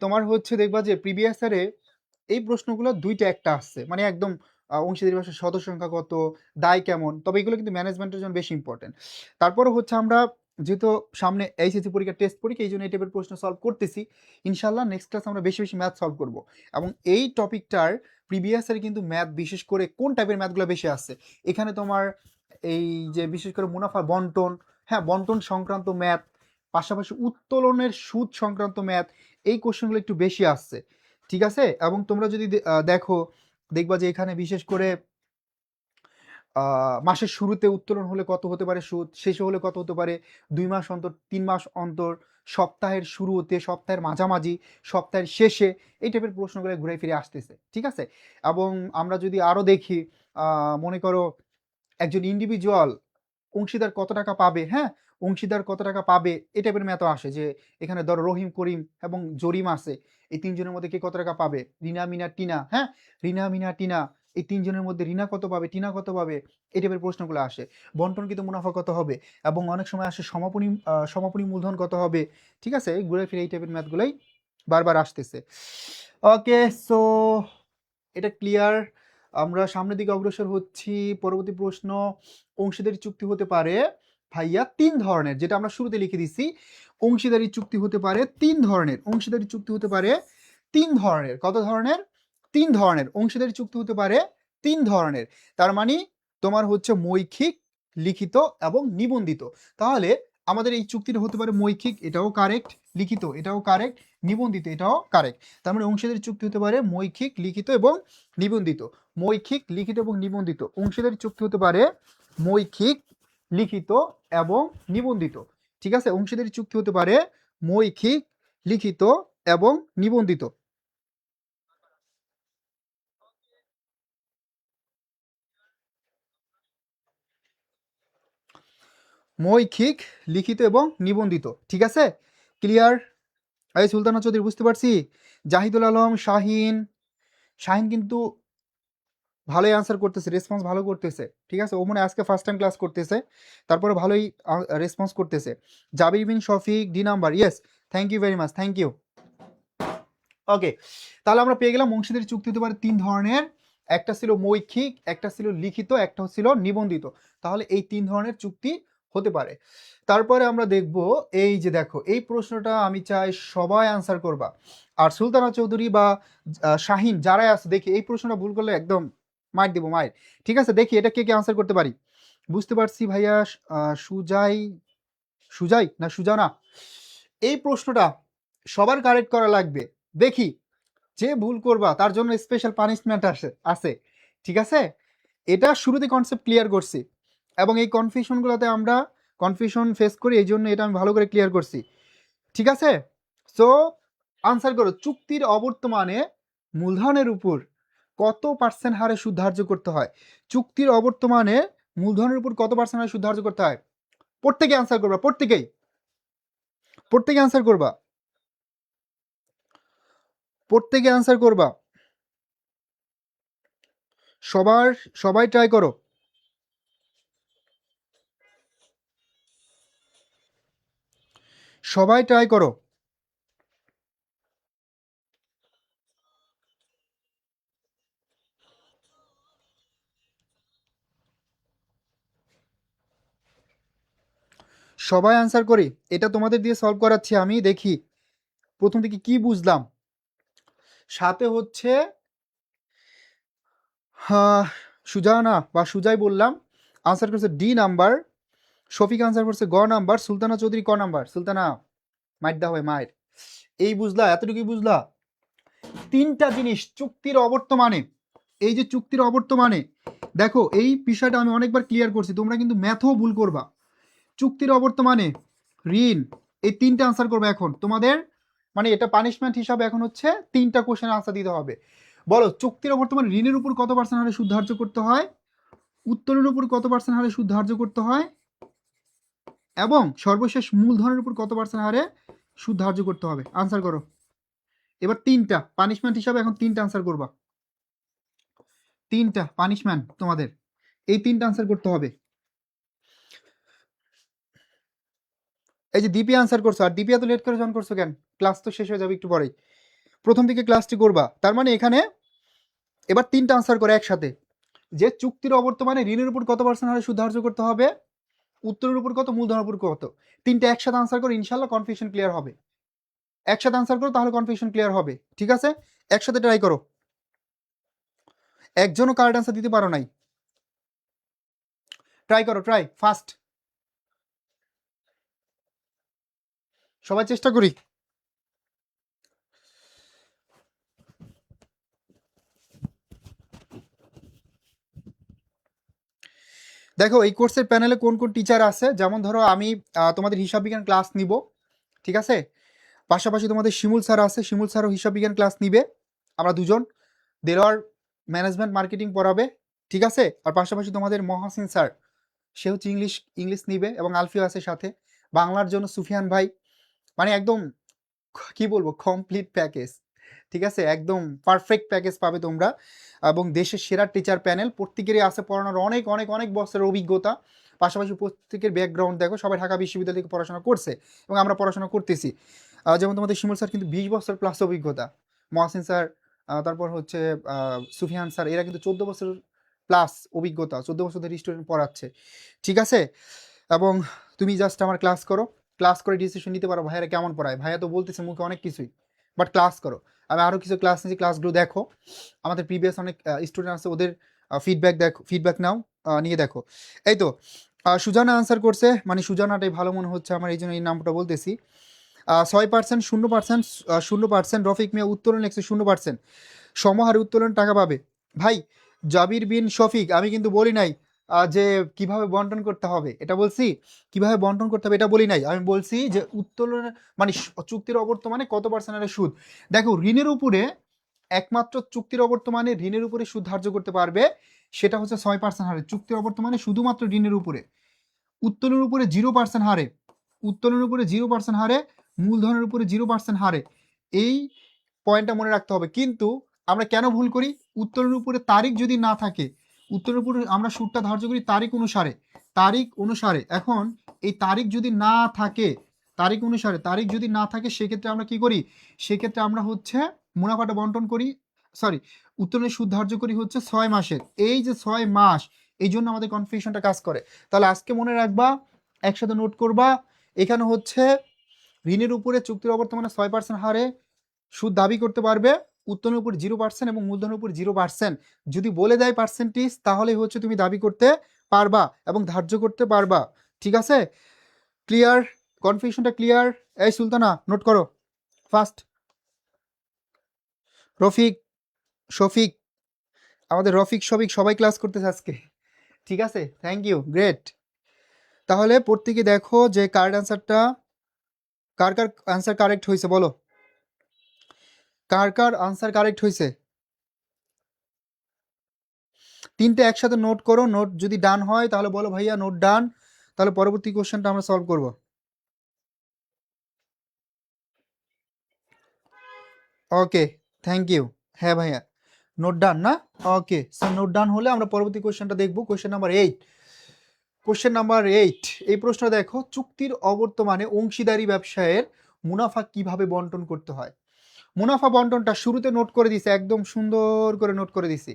[SPEAKER 1] তোমার হচ্ছে দেখবা যে প্রিভিয়াস ইয়ারে এই প্রশ্নগুলো দুইটা একটা আসছে, মানে একদম অংশীদারি ব্যবসার সদস্য সংখ্যা কত, দায় কেমন, তবে এগুলো কিন্তু ম্যানেজমেন্টের জন্য বেশি ইম্পর্টেন্ট। তারপরে হচ্ছে আমরা যেহেতু সামনে এইচএসসি পরীক্ষা, টেস্ট পরীক্ষা, এই জন্য এই টাইপের প্রশ্ন সলভ করতেছি। ইনশাল্লাহ নেক্সট ক্লাস আমরা বেশি বেশি ম্যাথ সলভ করব, এবং এই টপিকটার প্রিভিয়াস ইয়ারে কিন্তু ম্যাথ, বিশেষ করে কোন টাইপের ম্যাথগুলো বেশি আসছে, এখানে তোমার এই যে বিশেষ করে মুনাফা বন্টন, হ্যাঁ বন্টন সংক্রান্ত ম্যাথ, পাশাপাশি উত্তোলনের সুদ সংক্রান্ত ম্যাথ, এই কোশ্চেনগুলো একটু বেশি আসছে। ঠিক আছে, এবং তোমরা যদি দেখো, দেখবা যে এখানে বিশেষ করে মাসের শুরুতে উত্তোলন হলে কত হতে পারে সুদ, শেষে হলে কত হতে পারে, 2 মাস অন্তর, 3 মাস অন্তর, সপ্তাহের শুরুতে, সপ্তাহের মাঝামাঝি, সপ্তাহের শেষে, এই টাইপের প্রশ্নগুলো ঘুরে ফিরে আসতেছে। ঠিক আছে, এবং আমরা যদি আরো দেখি, মনে করো একজন ইন্ডিভিজুয়াল অংশীদার কত টাকা পাবে, হ্যাঁ অংশীদার কত টাকা পাবে, এই টাইপের ম্যাথও আসে, যে এখানে ধরো রহিম, করিম এবং জরিম আছে, এই তিনজনের মধ্যে কে কত টাকা পাবে, রিনা, মিনা, টিনা, হ্যাঁ রিনা, মিনা, টিনা, এই তিনজনের মধ্যে রিনা কত পাবে, টিনা কত পাবে, এই টাইপের প্রশ্নগুলো আসে। বন্টনকৃত মুনাফা কত হবে, এবং অনেক সময় আসে সমাপনী মূলধন কত হবে। ঠিক আছে, ঘুরে ফিরে এই টাইপের ম্যাথগুলোই বারবার আসতেছে। ওকে, সো এটা ক্লিয়ার। আমরা সামনের দিকে অগ্রসর হচ্ছি। পরবর্তী প্রশ্ন, অংশীদারি চুক্তি হতে পারে ভাইয়া 3 ধরনের, যেটা আমরা শুরুতে লিখে দিচ্ছি। অংশীদারি চুক্তি হতে পারে 3 ধরনের। অংশীদারি চুক্তি হতে পারে 3 ধরনের। কত ধরনের? 3 ধরনের। অংশীদারি চুক্তি হতে পারে 3 ধরনের। তার মানে তোমার হচ্ছে মৌখিক, লিখিত এবং নিবন্ধিত। তাহলে আমাদের এই চুক্তিটা হতে পারে মৌখিক, এটাও কারেক্ট, লিখিত এটাও কারেক্ট, নিবন্ধিত এটাও কারেক্ট। তার মানে অংশীদারি চুক্তি হতে পারে মৌখিক, লিখিত এবং নিবন্ধিত। মৌখিক, লিখিত এবং নিবন্ধিত। অংশীদারি চুক্তি হতে পারে মৌখিক, লিখিত এবং নিবন্ধিত। ঠিক আছে, অংশীদারি চুক্তি হতে পারে মৌখিক, লিখিত এবং নিবন্ধিত। মৌখিক, লিখিত এবং নিবন্ধিত। ঠিক আছে, ক্লিয়ার? এই সুলতানা চৌধুরী বুঝতে পারছি। জাহিদুল আলম, শাহিন, শাহিন কিন্তু ভালোই আনসার করতেছে, রেসপন্স ভালো করতেছে। ঠিক আছে, ও মনে হয় আজকে ফার্স্ট টাইম ক্লাস করতেছে, তারপরে ভালোই রেসপন্স করতেছে। Jabir Bin Shafiq, D number, yes, thank you very much, thank you. Okay, তাহলে আমরা পেয়ে গেলাম অংশীদারি চুক্তি হতে পারে 3 ধরনের। একটা ছিল মৌখিক, একটা ছিল লিখিত, একটা ছিল নিবন্ধিত। তাহলে এই 3 ধরনের চুক্তি হতে পারে। তারপরে আমরা দেখব, এই যে দেখো, এই প্রশ্নটা আমি চাই সবাই আনসার করবা। আর সুলতানা চৌধুরী বা শাহিন যারাই আছে, দেখি এই প্রশ্নটা ভুল করলে একদম মার দিব, মায়ের। ঠিক আছে, দেখি এটা কে কে আনসার করতে পারি। বুঝতে পারছি ভাইয়া, সুজাই, সুজাই না সুজানা, এই প্রশ্নটা সবার কারেক্ট করা লাগবে। দেখি যে ভুল করবা তার জন্য স্পেশাল পানিশমেন্ট আছে। ঠিক আছে, এটা শুরুতে কনসেপ্ট ক্লিয়ার করছি, এবং এই কনফিউশনগুলোতে আমরা কনফিউশন ফেস করি, এই জন্য এটা আমি ভালো করে ক্লিয়ার করছি। ঠিক আছে, সো আনসার করো, চুক্তির অবর্তমানে মূলধনের উপর কত পার্সেন্ট হারে সুদ ধার্য করতে হয়? চুক্তির অবর্তমানে মূলধনের উপর কত পার্সেন্ট হারে সুদ ধার্য করতে হয়? প্রত্যেকে আনসার করবা, প্রত্যেকে আনসার করবা, প্রত্যেকে আনসার করবা। সবাই ট্রাই করো। সবাই ট্রাই করো। সবাই আনসার করি, এটা তোমাদের দিয়ে সলভ করাচ্ছি আমি। দেখি প্রথম থেকে কি বুঝলাম। সাথে হচ্ছে সুজানা বা সুজাই বললাম, আনসার করছে ডি নাম্বার। শফিক আনসার করছে গ নাম্বার। সুলতানা চৌধুরী ক নাম্বার। সুলতানা মাইর দা হয় মায়ের। এই বুঝলা, এতটুকুই বুঝলা। 3টা জিনিস চুক্তির অবর্তমানে, এই যে চুক্তির অবর্তমানে, দেখো এই বিষয়টা আমি অনেকবার ক্লিয়ার করছি, তোমরা কিন্তু ম্যাথও ভুল করবা। চুক্তির অবর্তমানে ঋণ, এই 3টা আনসার করবে এখন তোমাদের, মানে এটা পানিশমেন্ট হিসাবে এখন হচ্ছে 3টা কোশ্চেনের আনসার দিতে হবে। বলো, চুক্তির অবর্তমানে ঋণের উপর কত পার্সেন্ট হারে সুদ ধার্য করতে হয়, উত্তোলনের উপর কত পার্সেন্ট হারে সুদ ধার্য করতে হয়, এবং সর্বশেষ মূলধনের উপর কত পার্সেন্ট হারে সুদ ধার্য করতে হবে। আনসার করো এবার। 3টা পানিশমেন্ট হিসাবে এখন 3টা আনসার করবা। 3টা পানিশমেন্ট তোমাদের, এই 3টা আনসার করতে হবে। এই যে দীপিয়া আনসার করছো, আর দীপিয়া তো লেট করে জয়েন করছো কেন? ক্লাস তো শেষ হয়ে যাবে একটু পরেই, প্রথম দিকে ক্লাসটি করবা। তার মানে এখানে এবার 3টা আনসার করে একসাথে, যে চুক্তির অবর্তমানে ঋণের উপর কত পার্সেন্ট হারে সুদ ধার্য করতে হবে, উত্তরের উপর কত, মূলধনের উপর কত। 3টা একসাথে আনসার করো, ইনশাল্লাহ কনফিউশন ক্লিয়ার হবে। একসাথে আনসার করো, তাহলে কনফিউশন ক্লিয়ার হবে। ঠিক আছে, একসাথে ট্রাই করো। একজনও কারেক্ট আনসার দিতে পারো নাই, ট্রাই করো, ট্রাই ফাস্ট, সবাই চেষ্টা করি। দেখো এই কোর্সের প্যানেলে কোন কোন টিচার আছে, যেমন ধরো আমি তোমাদের হিসাব বিজ্ঞান ক্লাস নিব। ঠিক আছে, পাশাপাশি তোমাদের শিমুল স্যার আছে, শিমুল স্যারও হিসাব বিজ্ঞান ক্লাস নিবে। আমরা দুজন, দেলোয়ার ম্যানেজমেন্ট মার্কেটিং পড়াবে। ঠিক আছে, আর পাশাপাশি তোমাদের মহাসিন স্যার, সে হচ্ছে ইংলিশ নিবে, এবং আলফিও আছে সাথে। বাংলার জন্য সুফিয়ান ভাই, মানে একদম কি বলবো, কমপ্লিট প্যাকেজ। ঠিক আছে, একদম পারফেক্ট প্যাকেজ পাবে তোমরা, এবং দেশের সেরা টিচার প্যানেল, প্রত্যেকেরই আছে পড়ানোর অনেক অনেক অনেক বছরের অভিজ্ঞতা, পাশাপাশি প্রত্যেকের ব্যাকগ্রাউন্ড দেখো, সবাই ঢাকা বিশ্ববিদ্যালয় থেকে পড়াশোনা করছে এবং আমরা পড়াশোনা করতেছি। যেমন তোমাদের শিমুল স্যার কিন্তু 20 বছর প্লাস অভিজ্ঞতা, মহসিন স্যার, তারপর হচ্ছে সুফিয়ান স্যার, এরা কিন্তু 14 বছর প্লাস অভিজ্ঞতা, 14 বছর ধরে স্টুডেন্ট পড়াচ্ছে। ঠিক আছে, এবং তুমি জাস্ট আমার ক্লাস করো, ক্লাস করে ডিসিশন নিতে পারো ভাইয়ারা কেমন পড়ায়। ভাইয়া তো বলতেছে মুখে অনেক কিছুই, বাট ক্লাস করো। আমি আরও কিছু ক্লাস নিয়েছি, ক্লাসগুলো দেখো, আমাদের প্রিভিয়াস অনেক স্টুডেন্ট আছে, ওদের ফিডব্যাক দেখো, ফিডব্যাক নাও, নিয়ে দেখো। এই তো সুজানা আনসার করছে, মানে সুজানাটাই ভালো মনে হচ্ছে আমার, এই জন্য এই নামটা বলতেছি। 6%, 0%, 0%। রফিক মিয়া উত্তোলন লিখছে 0%, সমহারে উত্তোলন টাকা পাবে। ভাই জাবির বিন শফিক, আমি কিন্তু বলি নাই যে কিভাবে বন্টন করতে হবে, এটা বলছি কিভাবে বন্টন করতে হবে এটা বলি নাই, আমি বলছি যে উত্তোলন মানে চুক্তির অবর্তমানে কত পার্সেন্টের সুদ। দেখো ঋণের উপরে একমাত্র চুক্তির অবর্তমানে ঋণের উপরে সুদ ধার্য করতে পারবে, সেটা হচ্ছে 6% হারে, চুক্তির অবর্তমানে শুধুমাত্র ঋণের উপরে। উত্তোলনের উপরে 0% হারে, উত্তোলনের উপরে 0% হারে, মূলধনের উপরে 0% হারে, এই পয়েন্টটা মনে রাখতে হবে। কিন্তু আমরা কেন ভুল করি, উত্তোলনের উপরে তারিখ যদি না থাকে, উত্তোলনের উপরে আমরা সুদটা ধার্য করি তারিখ অনুসারে, তারিখ অনুসারে। এখন এই তারিখ যদি না থাকে, তারিখ অনুসারে তারিখ যদি না থাকে, সেক্ষেত্রে আমরা কি করি, সেক্ষেত্রে আমরা হচ্ছে মুনাফাটা বন্টন করি, সরি, উত্তোলনের সুদ ধার্য করি হচ্ছে 6 মাসের। এই যে 6 মাস, এই জন্য আমাদের কনফিউশনটা কাজ করে। তাহলে আজকে মনে রাখবা, একসাথে নোট করবা, এখানে হচ্ছে ঋণের উপরে চুক্তির অবর্তমানে 6% হারে সুদ দাবি করতে পারবে, উত্তোলনের উপর 0% এবং মূলধনের উপর 0%। যদি বলে দেয় পার্সেন্টেজ, তাহলে হচ্ছে তুমি দাবি করতে পারবা এবং ধার্য করতে পারবা। ঠিক আছে, ক্লিয়ার? কনফিউশনটা ক্লিয়ার? এই সুলতানা নোট করো ফার্স্ট। রফিক, শফিক, আমাদের রফিক শফিক সবাই ক্লাস করতেছে আজকে। ঠিক আছে, থ্যাংক ইউ, গ্রেট। তাহলে প্রত্যেকে দেখো যে কার অ্যান্সারটা, কার কার অ্যান্সার কারেক্ট হয়েছে বলো, কার কার আনসার কারেক্ট হয়েছে। তিনটে একসাথে নোট করো, নোট যদি ডান হয় তাহলে বলো ভাইয়া নোট ডান, তাহলে পরবর্তী কোশ্চেনটা আমরা সলভ করব। ওকে, থ্যাংক ইউ। হ্যাঁ ভাইয়া, নোট ডান না? ওকে, সো নোট ডান হলে আমরা পরবর্তী কোশ্চেনটা দেখব, কোশ্চেন নাম্বার 8। কোশ্চেন নাম্বার 8, এই প্রশ্ন দেখো, চুক্তির অবর্তমানে অংশীদারি ব্যবসায়ের মুনাফা কিভাবে বন্টন করতে হয়। মুনাফা বন্টনটা শুরুতে নোট করে দিছে, একদম সুন্দর করে নোট করে দিছি।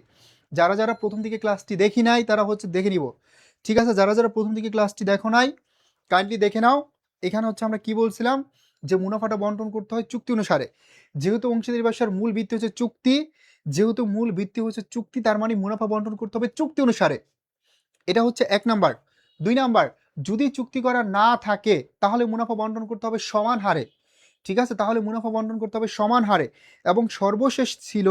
[SPEAKER 1] যারা যারা প্রথম দিকে ক্লাসটি দেখি নাই তারা হচ্ছে দেখে নিব। ঠিক আছে, যারা যারা প্রথম দিকে ক্লাসটি দেখো নাই কাইন্ডলি দেখে নাও। এখানে হচ্ছে আমরা কি বলছিলাম, যে মুনাফাটা বন্টন করতে হয় চুক্তি অনুসারে। যেহেতু অংশীদারি ব্যবসার মূল ভিত্তি হচ্ছে চুক্তি, যেহেতু মূল ভিত্তি হচ্ছে চুক্তি, তার মানে মুনাফা বন্টন করতে হবে চুক্তি অনুসারে। এটা হচ্ছে 1 নাম্বার। 2 নাম্বার, যদি চুক্তি করা না থাকে তাহলে মুনাফা বন্টন করতে হবে সমান হারে। ঠিক আছে, তাহলে মুনাফা বন্টন করতে হবে সমান হারে। এবং সর্বশেষ ছিল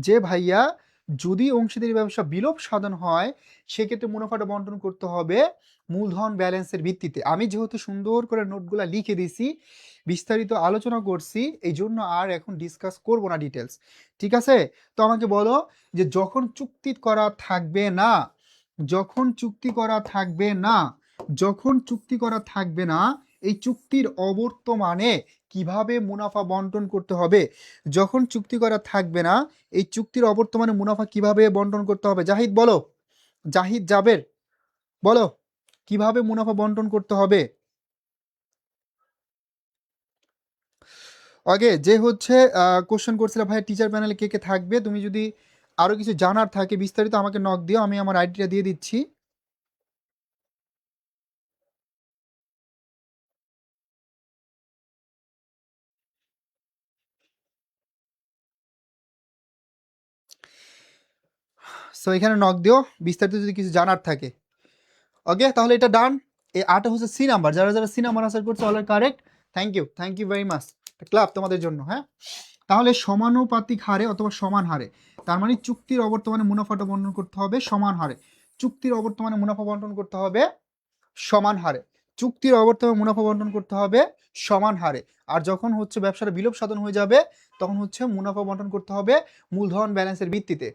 [SPEAKER 1] যে ভাইয়া, যদি অংশীদারি ব্যবসা বিলোপ সাধন হয়, সেক্ষেত্রে মুনাফাটা বন্টন করতে হবে মূলধন ব্যালেন্সের ভিত্তিতে। আমি যেহেতু সুন্দর করে নোটগুলা লিখে দিছি, বিস্তারিত আলোচনা করছি, এই জন্য আর এখন ডিসকাস করব না ডিটেলস। ঠিক আছে, তো আমাকে বলো যে যখন চুক্তি করা থাকবে না, যখন চুক্তি করা থাকবে না, যখন চুক্তি করা থাকবে না, এই চুক্তির অবর্তমানে কিভাবে মুনাফা বন্টন করতে হবে। যখন চুক্তি করা থাকবে না, এই চুক্তির অবর্তমানে মুনাফা কিভাবে বন্টন করতে হবে। জাহিদ বলো, জাহিদ জাবের বলো, কিভাবে মুনাফা বন্টন করতে হবে। আগে যে হচ্ছে কোশ্চেন করছিল ভাই টিচার প্যানেলে কে কে থাকবে, তুমি যদি আরো কিছু জানার থাকে বিস্তারিত আমাকে নক দিও, আমি আমার আইডিটা দিয়ে দিচ্ছি। সো এখানে নক দিও বিস্তারিত যদি কিছু জানার থাকে। ওকে, তাহলে এটা ডান। এই 8 হচ্ছে সি নাম্বার, যারা যারা সি নাম্বার আনসার করছে all are correct. Thank you very much, clap তোমাদের জন্য। হ্যাঁ, তাহলে সমানুপাতিক হারে অথবা সমান হারে, তার মানে চুক্তির অবর্তমানে মুনাফাটা বন্টন করতে হবে সমান হারে। চুক্তির অবর্তমানে মুনাফা বন্টন করতে হবে সমান হারে, চুক্তির অবর্তমানে মুনাফা বন্টন করতে হবে সমান হারে। আর যখন হচ্ছে ব্যবসাটা বিলোপ সাধন হয়ে যাবে, তখন হচ্ছে মুনাফা বন্টন করতে হবে মূলধন ব্যালেন্সের ভিত্তিতে।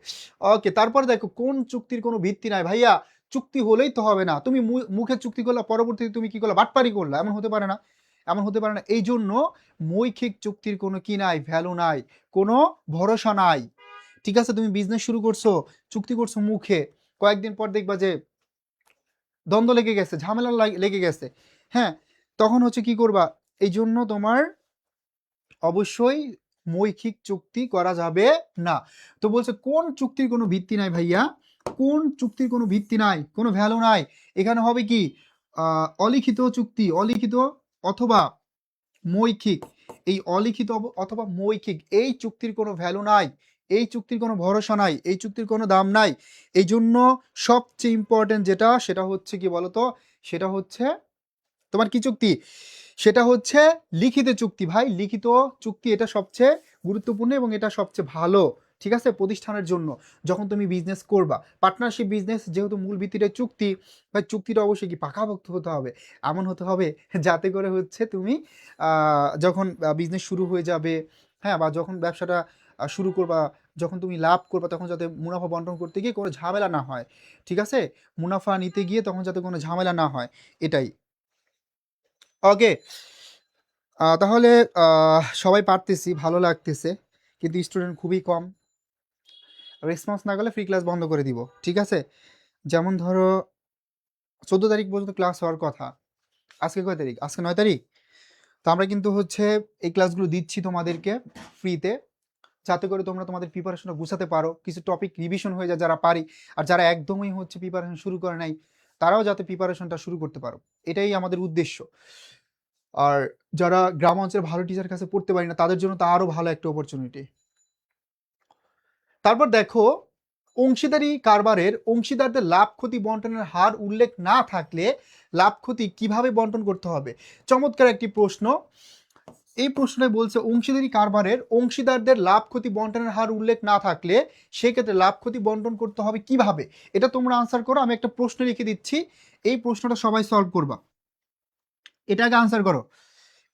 [SPEAKER 1] ওকে, তারপরে দেখো কোন চুক্তির কোনো ভিত্তি নাই ভাইয়া, চুক্তি হলেই তো হবে না, তুমি মুখে চুক্তি করলা, পরবর্তীতে তুমি কি করলা, বাটপারি করলা, এমন হতে পারে না। এমন হতে পারে না। এই জন্য মৌখিক চুক্তির কোনো কি নাই, ভ্যালু নাই, কোনো ভরসা নাই। ঠিক আছে, তুমি বিজনেস শুরু করছো, চুক্তি করছো মুখে, কয়েকদিন পর দেখবা যে দ্বন্দ্ব লেগে গেছে, ঝামেলা লেগে গেছে। হ্যাঁ, তখন হচ্ছে কি করবা? এই জন্য তোমার অবশ্যই মৌখিক চুক্তি করা যাবে না। তো বলছে কোন চুক্তির কোনো ভিত্তি নাই ভাইয়া, কোন চুক্তির কোনো ভিত্তি নাই, কোনো ভ্যালু নাই। এখানে হবে কি অলিখিত চুক্তি, অলিখিত অথবা মৌখিক। এই অলিখিত অথবা মৌখিক এই চুক্তির কোনো ভ্যালু নাই, এই চুক্তির কোনো ভরসা নাই, এই চুক্তির কোনো দাম নাই। এই জন্য সবচেয়ে ইম্পর্টেন্ট যেটা, সেটা হচ্ছে কি বলতো, সেটা হচ্ছে তোমার কি চুক্তি, সেটা হচ্ছে লিখিত চুক্তি ভাই। লিখিত চুক্তি এটা সবচেয়ে গুরুত্বপূর্ণ এবং এটা সবচেয়ে ভালো। ঠিক আছে, প্রতিষ্ঠানের জন্য যখন তুমি বিজনেস করবা, পার্টনারশিপ বিজনেস যেহেতু মূল ভিত্তিটা চুক্তি, ভাই চুক্তিটা অবশ্যই কি পাকাপোক্ত হতে হবে, এমন হতে হবে যাতে করে হচ্ছে তুমি যখন বিজনেস শুরু হয়ে যাবে, হ্যাঁ, বা যখন ব্যবসাটা শুরু করবা, যখন তুমি লাভ করবা, তখন যাতে মুনাফা বন্টন করতে গিয়ে কোনো ঝামেলা না হয়। ঠিক আছে, মুনাফা নিতে গিয়ে তখন যাতে কোনো ঝামেলা না হয়, এটাই। ওকে, তাহলে সবাই পারতেছি, ভালো লাগতেছে, কিন্তু স্টুডেন্ট খুবই কম। রেসপন্স না করলে ফ্রি ক্লাস বন্ধ করে দিব। ঠিক আছে, যেমন ধরো 14 তারিখ পর্যন্ত ক্লাস হওয়ার কথা, আজকে কয় তারিখ? আজকে 9 তারিখ। তো আমরা কিন্তু হচ্ছে এই ক্লাসগুলো দিচ্ছি তোমাদেরকে ফ্রিতে, যাতে করে তোমরা তোমাদের প্রিপারেশনটা গুছাতে পারো, কিছু টপিক রিভিশন হয়ে যায় যারা পারি, আর যারা একদমই হচ্ছে প্রিপারেশন শুরু করে নাই, তারাও যাতে প্রিপারেশনটা শুরু করতে পারো, এটাই আমাদের উদ্দেশ্য। আর যারা গ্রাম অঞ্চলে ভালো টিচার কাছে পড়তে পারি না, তাদের জন্য তো আরও ভালো একটা অপরচুনিটি। তারপর দেখো, অংশীদারি কারবারের অংশীদারদের লাভ ক্ষতি বন্টনের হার উল্লেখ না থাকলে লাভ ক্ষতি কিভাবে বন্টন করতে হবে? চমৎকার একটি প্রশ্ন। এই প্রশ্নে বলছে অংশীদারি কারবারের অংশীদারদের লাভ ক্ষতি বন্টনের হার উল্লেখ না থাকলে সেক্ষেত্রে লাভ ক্ষতি বন্টন করতে হবে কিভাবে? এটা তোমরা আনসার করো, আমি একটা প্রশ্ন লিখে দিচ্ছি, এই প্রশ্নটা সবাই সলভ করবা। এটা আগে আনসার করো,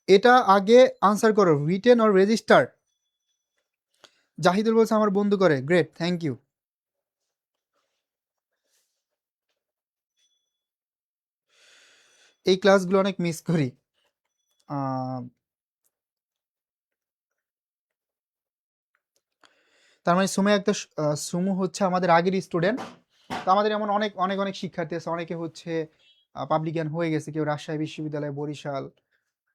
[SPEAKER 1] এটা আগে আনসার করো, রিটেন অর রেজিস্টার। জাহিদুল বলছে আমার বন্ধু করে, গ্রেট, থ্যাংক ইউ। এই ক্লাসগুলো অনেক মিস করি। তার মানে সুমে একটা সুমু হচ্ছে আমাদের আগের স্টুডেন্ট। তো আমাদের এমন অনেক অনেক অনেক শিক্ষার্থী আছে, অনেকে হচ্ছে পাবলিক জ্ঞান হয়ে গেছে, কেউ রাজশাহী বিশ্ববিদ্যালয়, বরিশাল,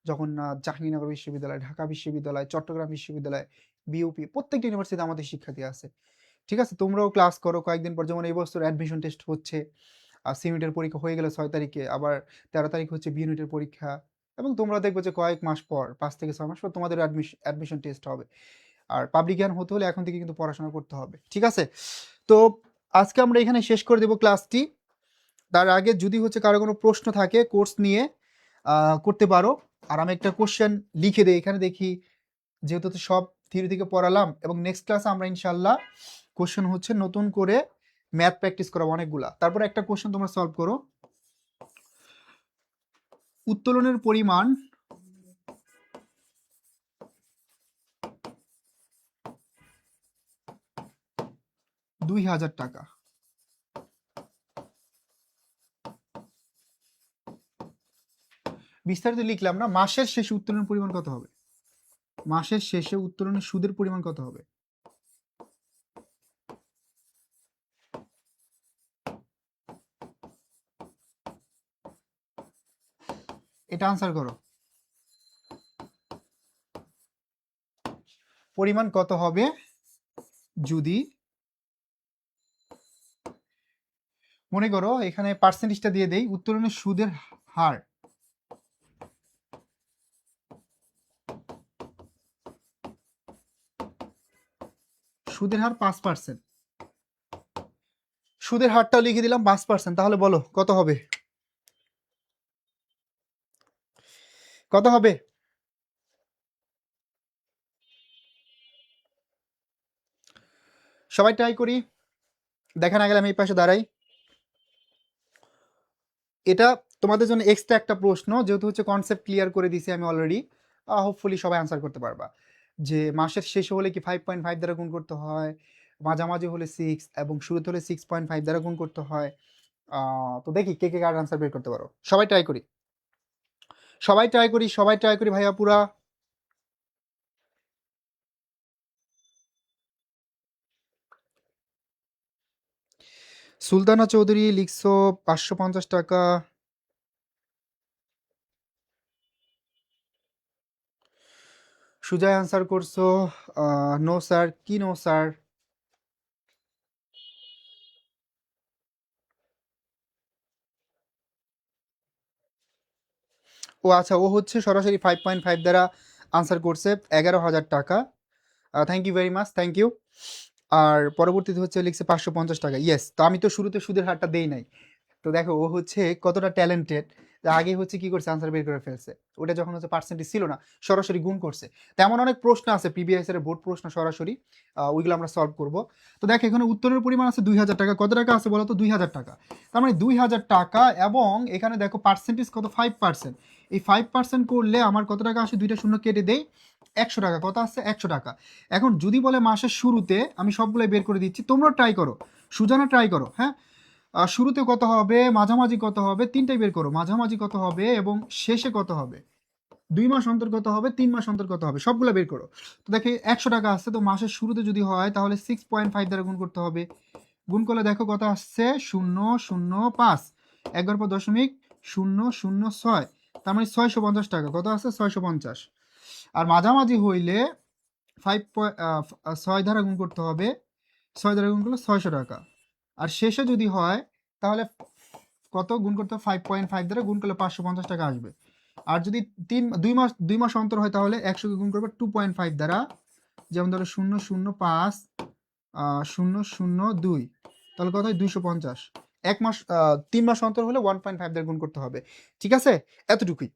[SPEAKER 1] জগন্নাথ, জাহাঙ্গীরনগর বিশ্ববিদ্যালয়, ঢাকা বিশ্ববিদ্যালয়, চট্টগ্রাম বিশ্ববিদ্যালয়, বিউপি, প্রত্যেকটা ইউনিভার্সিটিতে আমাদের শিক্ষার্থী আছে। ঠিক আছে, তোমরাও ক্লাস করো কয়েকদিন পর, যেমন এই বছর অ্যাডমিশন টেস্ট হচ্ছে, আর সি ইউনিটের পরীক্ষা হয়ে গেলে 6 তারিখে, আবার 13 তারিখ হচ্ছে বি ইউনিটের পরীক্ষা, এবং তোমরা দেখবে যে কয়েক মাস পর, 5 থেকে 6 মাস পর তোমাদের অ্যাডমিশন টেস্ট হবে। আর পাবলিক জ্ঞান হতে হলে এখন থেকে কিন্তু পড়াশোনা করতে হবে। ঠিক আছে, তো আজকে আমরা এখানে শেষ করে দেব ক্লাসটি। তার আগে যদি হচ্ছে কারো কোনো প্রশ্ন থাকে কোর্স নিয়ে, করতে পারো। আর আমি একটা কোশ্চেন লিখে দিই এখানে, দেখি, যেহেতু তো সব থিওরি থেকে পড়ালাম, এবং নেক্সট ক্লাসে আমরা ইনশাল্লাহ কোশ্চেন হচ্ছে নতুন করে ম্যাথ প্র্যাকটিস করাবো অনেকগুলা। তারপরে একটা কোশ্চেন তোমরা সলভ করো, উত্তোলনের পরিমাণ 2000 টাকা। বিস্তারিত লিখলাম না, মাসের শেষে উত্তোলনের পরিমাণ কত হবে? মাসের শেষে উত্তোলনের সুদের পরিমাণ কত হবে? এটা আনসার করো, পরিমাণ কত হবে যদি, মনে করো এখানে পার্সেন্টেজটা দিয়ে দেই, উত্তোলনের সুদের হার, সুদের হার 5%, সুদের হারটাও লিখে দিলাম 5%। তাহলে বলো কত হবে? কত হবে? সবাই ট্রাই করি, দেখা না গেলে আমি এই পাশে দাঁড়াই। এটা তোমাদের জন্য এক্সট্রা একটা প্রশ্ন, যেহেতু হচ্ছে কনসেপ্ট ক্লিয়ার করে দিছি আমি অলরেডি, হোপফুলি সবাই আনসার করতে পারবা। যে মাসের শেষে হলে কি 5.5 দ্বারা গুণ করতে হয়, মাঝামাঝি হলে 6, এবং শুরুতে হলে 6.5 দ্বারা গুণ করতে হয়। তো দেখি কে কে কার আনসার বের করতে পারো, সবাই ট্রাই করি। সবাই ট্রাই করি ভাইয়া পুরা। সুলতানা চৌধুরী লিখছো 550 টাকা। সুজয় আনসার করছো নো স্যার। কি নো স্যার? ও আচ্ছা, ও হচ্ছে সরাসরি 5.5 দ্বারা আনসার করছে 11,000 টাকা। Thank you very much, thank you. আর পরবর্তীতে হচ্ছে লিখছে 550 টাকা। ইয়েস, তো আমি তো শুরুতে সুদের হারটা দেই নাই। তো দেখো ও হচ্ছে কতটা ট্যালেন্টেড, আগে হচ্ছে কি করছে, আনসার বের করে ফেলছে। ওটা যখন হচ্ছে পার্সেন্টেজ ছিল না, সরাসরি গুণ করছে। তেমন অনেক প্রশ্ন আছে প্রিভিয়াস এর বোর্ড প্রশ্ন সরাসরি, ওইগুলো আমরা সলভ করব। তো দেখো এখানে উত্তরের পরিমাণ আছে 2,000 টাকা। কত টাকা আছে বলো তো? 2,000 টাকা। তার মানে 2,000 টাকা, এবং এখানে দেখো পার্সেন্টেজ কত, 5%। এই 5% করলে আমার কত টাকা আসে? দুইটা শূন্য কেটে দেই, 100 টাকা। কত আছে? 100 টাকা। এখন যদি বলে মাসের শুরুতে, আমি সবগুলো বের করে দিচ্ছি, তোমরা ট্রাই করো, সুজানা ট্রাই করো, হ্যাঁ। শুরুতে কত হবে, মাঝামাঝি কত হবে, তিনটাই বের করো। মাঝামাঝি কত হবে এবং শেষে কত হবে, 2 মাস অন্তর কত হবে, 3 মাস অন্তর কত হবে, সবগুলো বের করো। তো দেখে 100 টাকা আসছে, তো মাসের শুরুতে যদি হয় তাহলে 6.5 দ্বারা গুণ করতে হবে। গুণ করলে দেখো কত আসছে, 0,0,5, 11.006। তার মানে 650 টাকা। কত আছে? 650। আর মাঝামাঝি হইলে 6 দ্বারা গুণ করতে হবে, 6 দ্বারা গুণ করলে 600 টাকা। আর শেষে যদি হয় তাহলে কত গুণ করতে হবে? 5.5 দ্বারা গুণ করলে 550 টাকা আসবে। আর যদি 2 মাস অন্তর হয় তাহলে 100কে গুণ করবে 2.5 দ্বারা, যেমন ধরো 0,005 0,002, তাহলে কত হয়? 250। 1 মাস 3 মাস অন্তর হলে 1.5 দ্বারা গুণ করতে হবে। ঠিক আছে, এতটুকুই।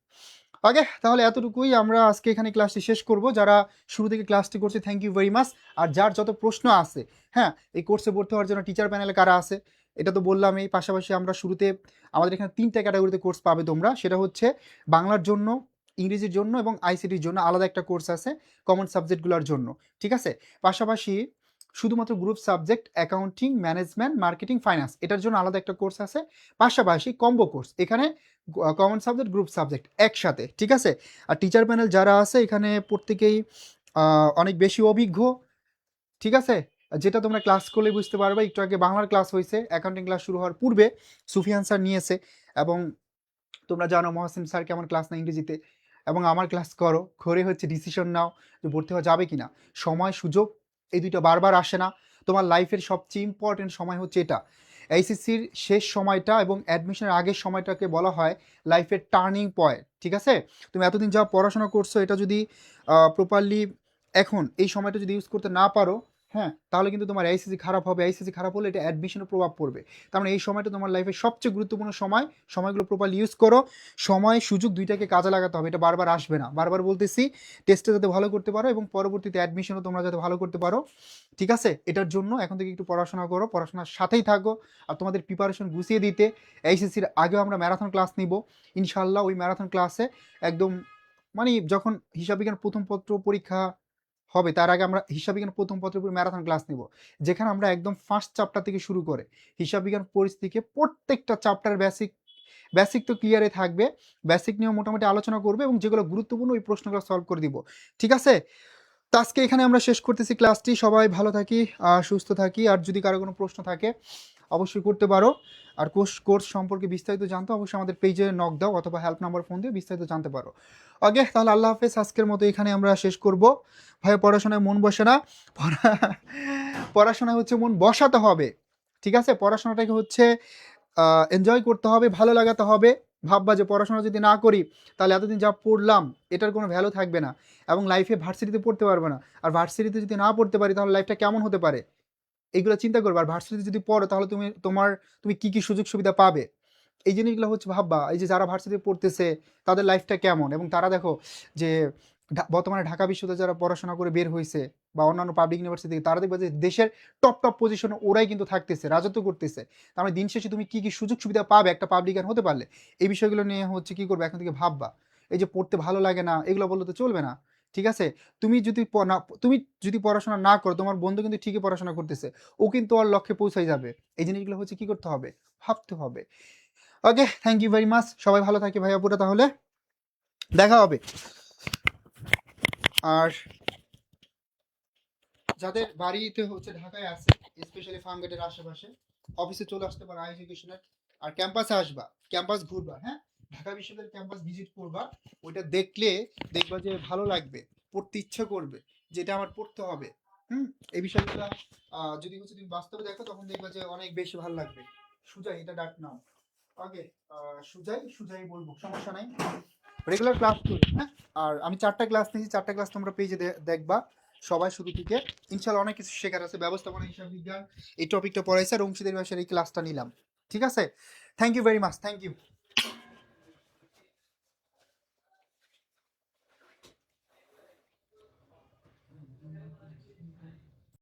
[SPEAKER 1] ওকে, তাহলে এতটুকুই আমরা আজকে এখানে ক্লাসটি শেষ করব। যারা শুরু থেকে ক্লাসটি করছে, থ্যাংক ইউ ভেরি মাচ। আর যার যত প্রশ্ন আছে, হ্যাঁ, এই কোর্সে ভর্তি হওয়ার জন্য টিচার প্যানেলে কারা আছে এটা তো বললাম। এই পাশাপাশি আমরা শুরুতে আমাদের এখানে 3টা ক্যাটাগরিতে কোর্স পাবে তোমরা। সেটা হচ্ছে বাংলার জন্য, ইংরেজির জন্য এবং আইসিটির জন্য আলাদা একটা কোর্স আছে, কমন সাবজেক্টগুলোর জন্য। ঠিক আছে, পাশাপাশি শুধুমাত্র group subject accounting, management, marketing, finance, এটার জন্য আলাদা একটা কোর্স আছে। পাশাপাশি কম্বো কোর্স, এখানে কমন সাবজেক্ট, গ্রুপ সাবজেক্ট একসাথে। ঠিক আছে, আর টিচার প্যানেল যারা আছে এখানে প্রত্যেকেই অনেক বেশি অভিজ্ঞ। ঠিক আছে, যেটা তোমরা ক্লাস করলে বুঝতে পারবে। একটু আগে বাংলার ক্লাস হয়েছে, অ্যাকাউন্টিং ক্লাস শুরু হওয়ার পূর্বে সুফিয়ান স্যার নিয়েছে, এবং তোমরা জানো মহসিন স্যার কেমন ক্লাস নেয় ইংরেজিতে, এবং আমার ক্লাস করো, করে হচ্ছে ডিসিশন নাও যে ভর্তি হওয়া যাবে কিনা। সময় সুযোগ এই দুইটা বারবার আসে না। তোমার লাইফের সবচেয়ে ইম্পর্টেন্ট সময় হচ্ছে এটা, এইচএসসির শেষ সময়টা এবং অ্যাডমিশনের আগের সময়টাকে বলা হয় লাইফের টার্নিং পয়েন্ট। ঠিক আছে, তুমি এতদিন যা পড়াশোনা করছো এটা যদি প্রপারলি এখন এই সময়টা যদি ইউজ করতে না পারো, হ্যাঁ, তাহলে কিন্তু তোমার এইচএসসি খারাপ হবে। এইচএসসি খারাপ হলে এটা অ্যাডমিশনের প্রভাব পড়বে। তার মানে এই সময়টা তোমার লাইফের সবচেয়ে গুরুত্বপূর্ণ সময়। সময়গুলো প্রপারলি ইউজ করো। সময় সুযোগ দুইটাকে কাজে লাগাতে হবে, এটা বারবার আসবে না। বারবার বলতেছি, টেস্টে যাতে ভালো করতে পারো এবং পরবর্তীতে অ্যাডমিশনও তোমরা যাতে ভালো করতে পারো। ঠিক আছে, এটার জন্য এখন থেকে একটু পড়াশোনা করো, পড়াশোনার সাথেই থাকো। আর তোমাদের প্রিপারেশন গুছিয়ে দিতে এইচএসসির আগেও আমরা ম্যারাথন ক্লাস নিব ইনশাল্লাহ। ওই ম্যারাথন ক্লাসে একদম মানে যখন হিসাব বিজ্ঞান প্রথম পত্র পরীক্ষা হবে তার আগে আমরা হিসাব বিজ্ঞান প্রথম পত্রের উপর ম্যারাথন ক্লাস নিব, যেখানে আমরা একদম ফার্স্ট চ্যাপ্টার থেকে শুরু করে হিসাব বিজ্ঞান পরিস্থিতিকে প্রত্যেকটা চ্যাপ্টার বেসিক বেসিক তো ক্লিয়ারে থাকবে, বেসিক নিয়েও মোটামুটি আলোচনা করবে, এবং যেগুলো গুরুত্বপূর্ণ ওই প্রশ্নগুলো সলভ করে দিব। ঠিক আছে, তো আজকে এখানে আমরা শেষ করতেছি ক্লাসটি। সবাই ভালো থাকি, সুস্থ থাকি। আর যদি কারো কোনো প্রশ্ন থাকে অবশ্যই করতে পারো। আর কোর্স সম্পর্কে বিস্তারিত জানতে অবশ্যই আমাদের পেজে নক দাও অথবা হেল্প নাম্বার ফোন দিয়ে বিস্তারিত জানতে পারো। ওকে, তাহলে আল্লাহ হাফেজ। আজকের মতো এখানে আমরা শেষ করব। ভাই পড়াশোনায় মন বসে না, পড়াশোনায় হচ্ছে মন বসাতে হবে। ঠিক আছে, পড়াশোনাটাকে হচ্ছে এনজয় করতে হবে, ভালো লাগাতে হবে। ভাববা যে পড়াশোনা যদি না করি তাহলে এতদিন যা পড়লাম এটার কোনো ভ্যালু থাকবে না, এবং লাইফে ভার্সিটিতে পড়তে পারবে না। আর ভার্সিটিতে যদি না পড়তে পারি তাহলে লাইফটা কেমন হতে পারে, এইগুলো চিন্তা করবে। আর ভার্সিটিতে যদি পড়ো তাহলে তুমি কি কি সুযোগ সুবিধা পাবে, এই জিনিসগুলো হচ্ছে ভাববা। এই যে যারা ভার্সিটিতে পড়তেছে তাদের লাইফটা কেমন, এবং তারা দেখো যে বর্তমানে ঢাকা বিশ্ববিদ্যালয়ে যারা পড়াশোনা করে বের হয়েছে বা অন্যান্য পাবলিক ইউনিভার্সিটি থেকে, তারা দেখবে যে দেশের টপ টপ পজিশনে ওরাই কিন্তু থাকতেছে, রাজত্ব করতেছে। তার মানে দিন শেষে তুমি কি কি সুযোগ সুবিধা পাবে একটা পাবলিকান হতে পারলে, এই বিষয়গুলো নিয়ে হচ্ছে কি করবে এখন থেকে ভাববা। এই যে পড়তে ভালো লাগে না এগুলো বললে তো চলবে না। ঠিক আছে, তুমি যদি পড়াশোনা না করো, তোমার বন্ধু কিন্তু ঠিকই পড়াশোনা করতেছে, ও কিন্তু ওর লক্ষ্যে পৌঁছাই যাবে। এই জিনিসগুলো হচ্ছে কি করতে হবে, ভাবতে হবে। ওকে, থ্যাংক ইউ ভেরি মাচ। সবাই ভালো থাকি ভাইয়া পুরা তাহলে। দেখা হবে। আর যাদের বাড়িতে হচ্ছে ঢাকায় আছে, স্পেশালি ফার্মগেটের আশেপাশে, অফিসে চলে আসতে পারো আই এডুকেশনের। আর ক্যাম্পাসে আসবা, ক্যাম্পাস ঘুরবা, হ্যাঁ, ঢাকা বিশ্ববিদ্যালয়ের ক্যাম্পাস ভিজিট করবা। ওইটা দেখলে দেখবা যে ভালো লাগবে, পড়তে ইচ্ছে করবে, যেটা আমার পড়তে হবে। হুম, এই বিষয়গুলো যদি হচ্ছে তুমি বাস্তবে দেখো তখন দেখবা যে অনেক বেশি ভালো লাগবে। সুজাই, এটা ডাক নাও। ওকে, সুজাই সুজাই বলবো, সমস্যা নাই। রেগুলার ক্লাস করি, হ্যাঁ। আর আমি 4টা ক্লাস নিয়েছি, 4টা ক্লাস তোমরা পেজে দেখবা সবাই শুরু থেকে। ইনশাল্লাহ অনেক কিছু শেখার আছে, ব্যবস্থাপনা হিসাব বিজ্ঞান এই টপিকটা পড়াইছে, আর অংশীদারি ভাষার এই ক্লাসটা নিলাম। ঠিক আছে, thank you very much, thank you.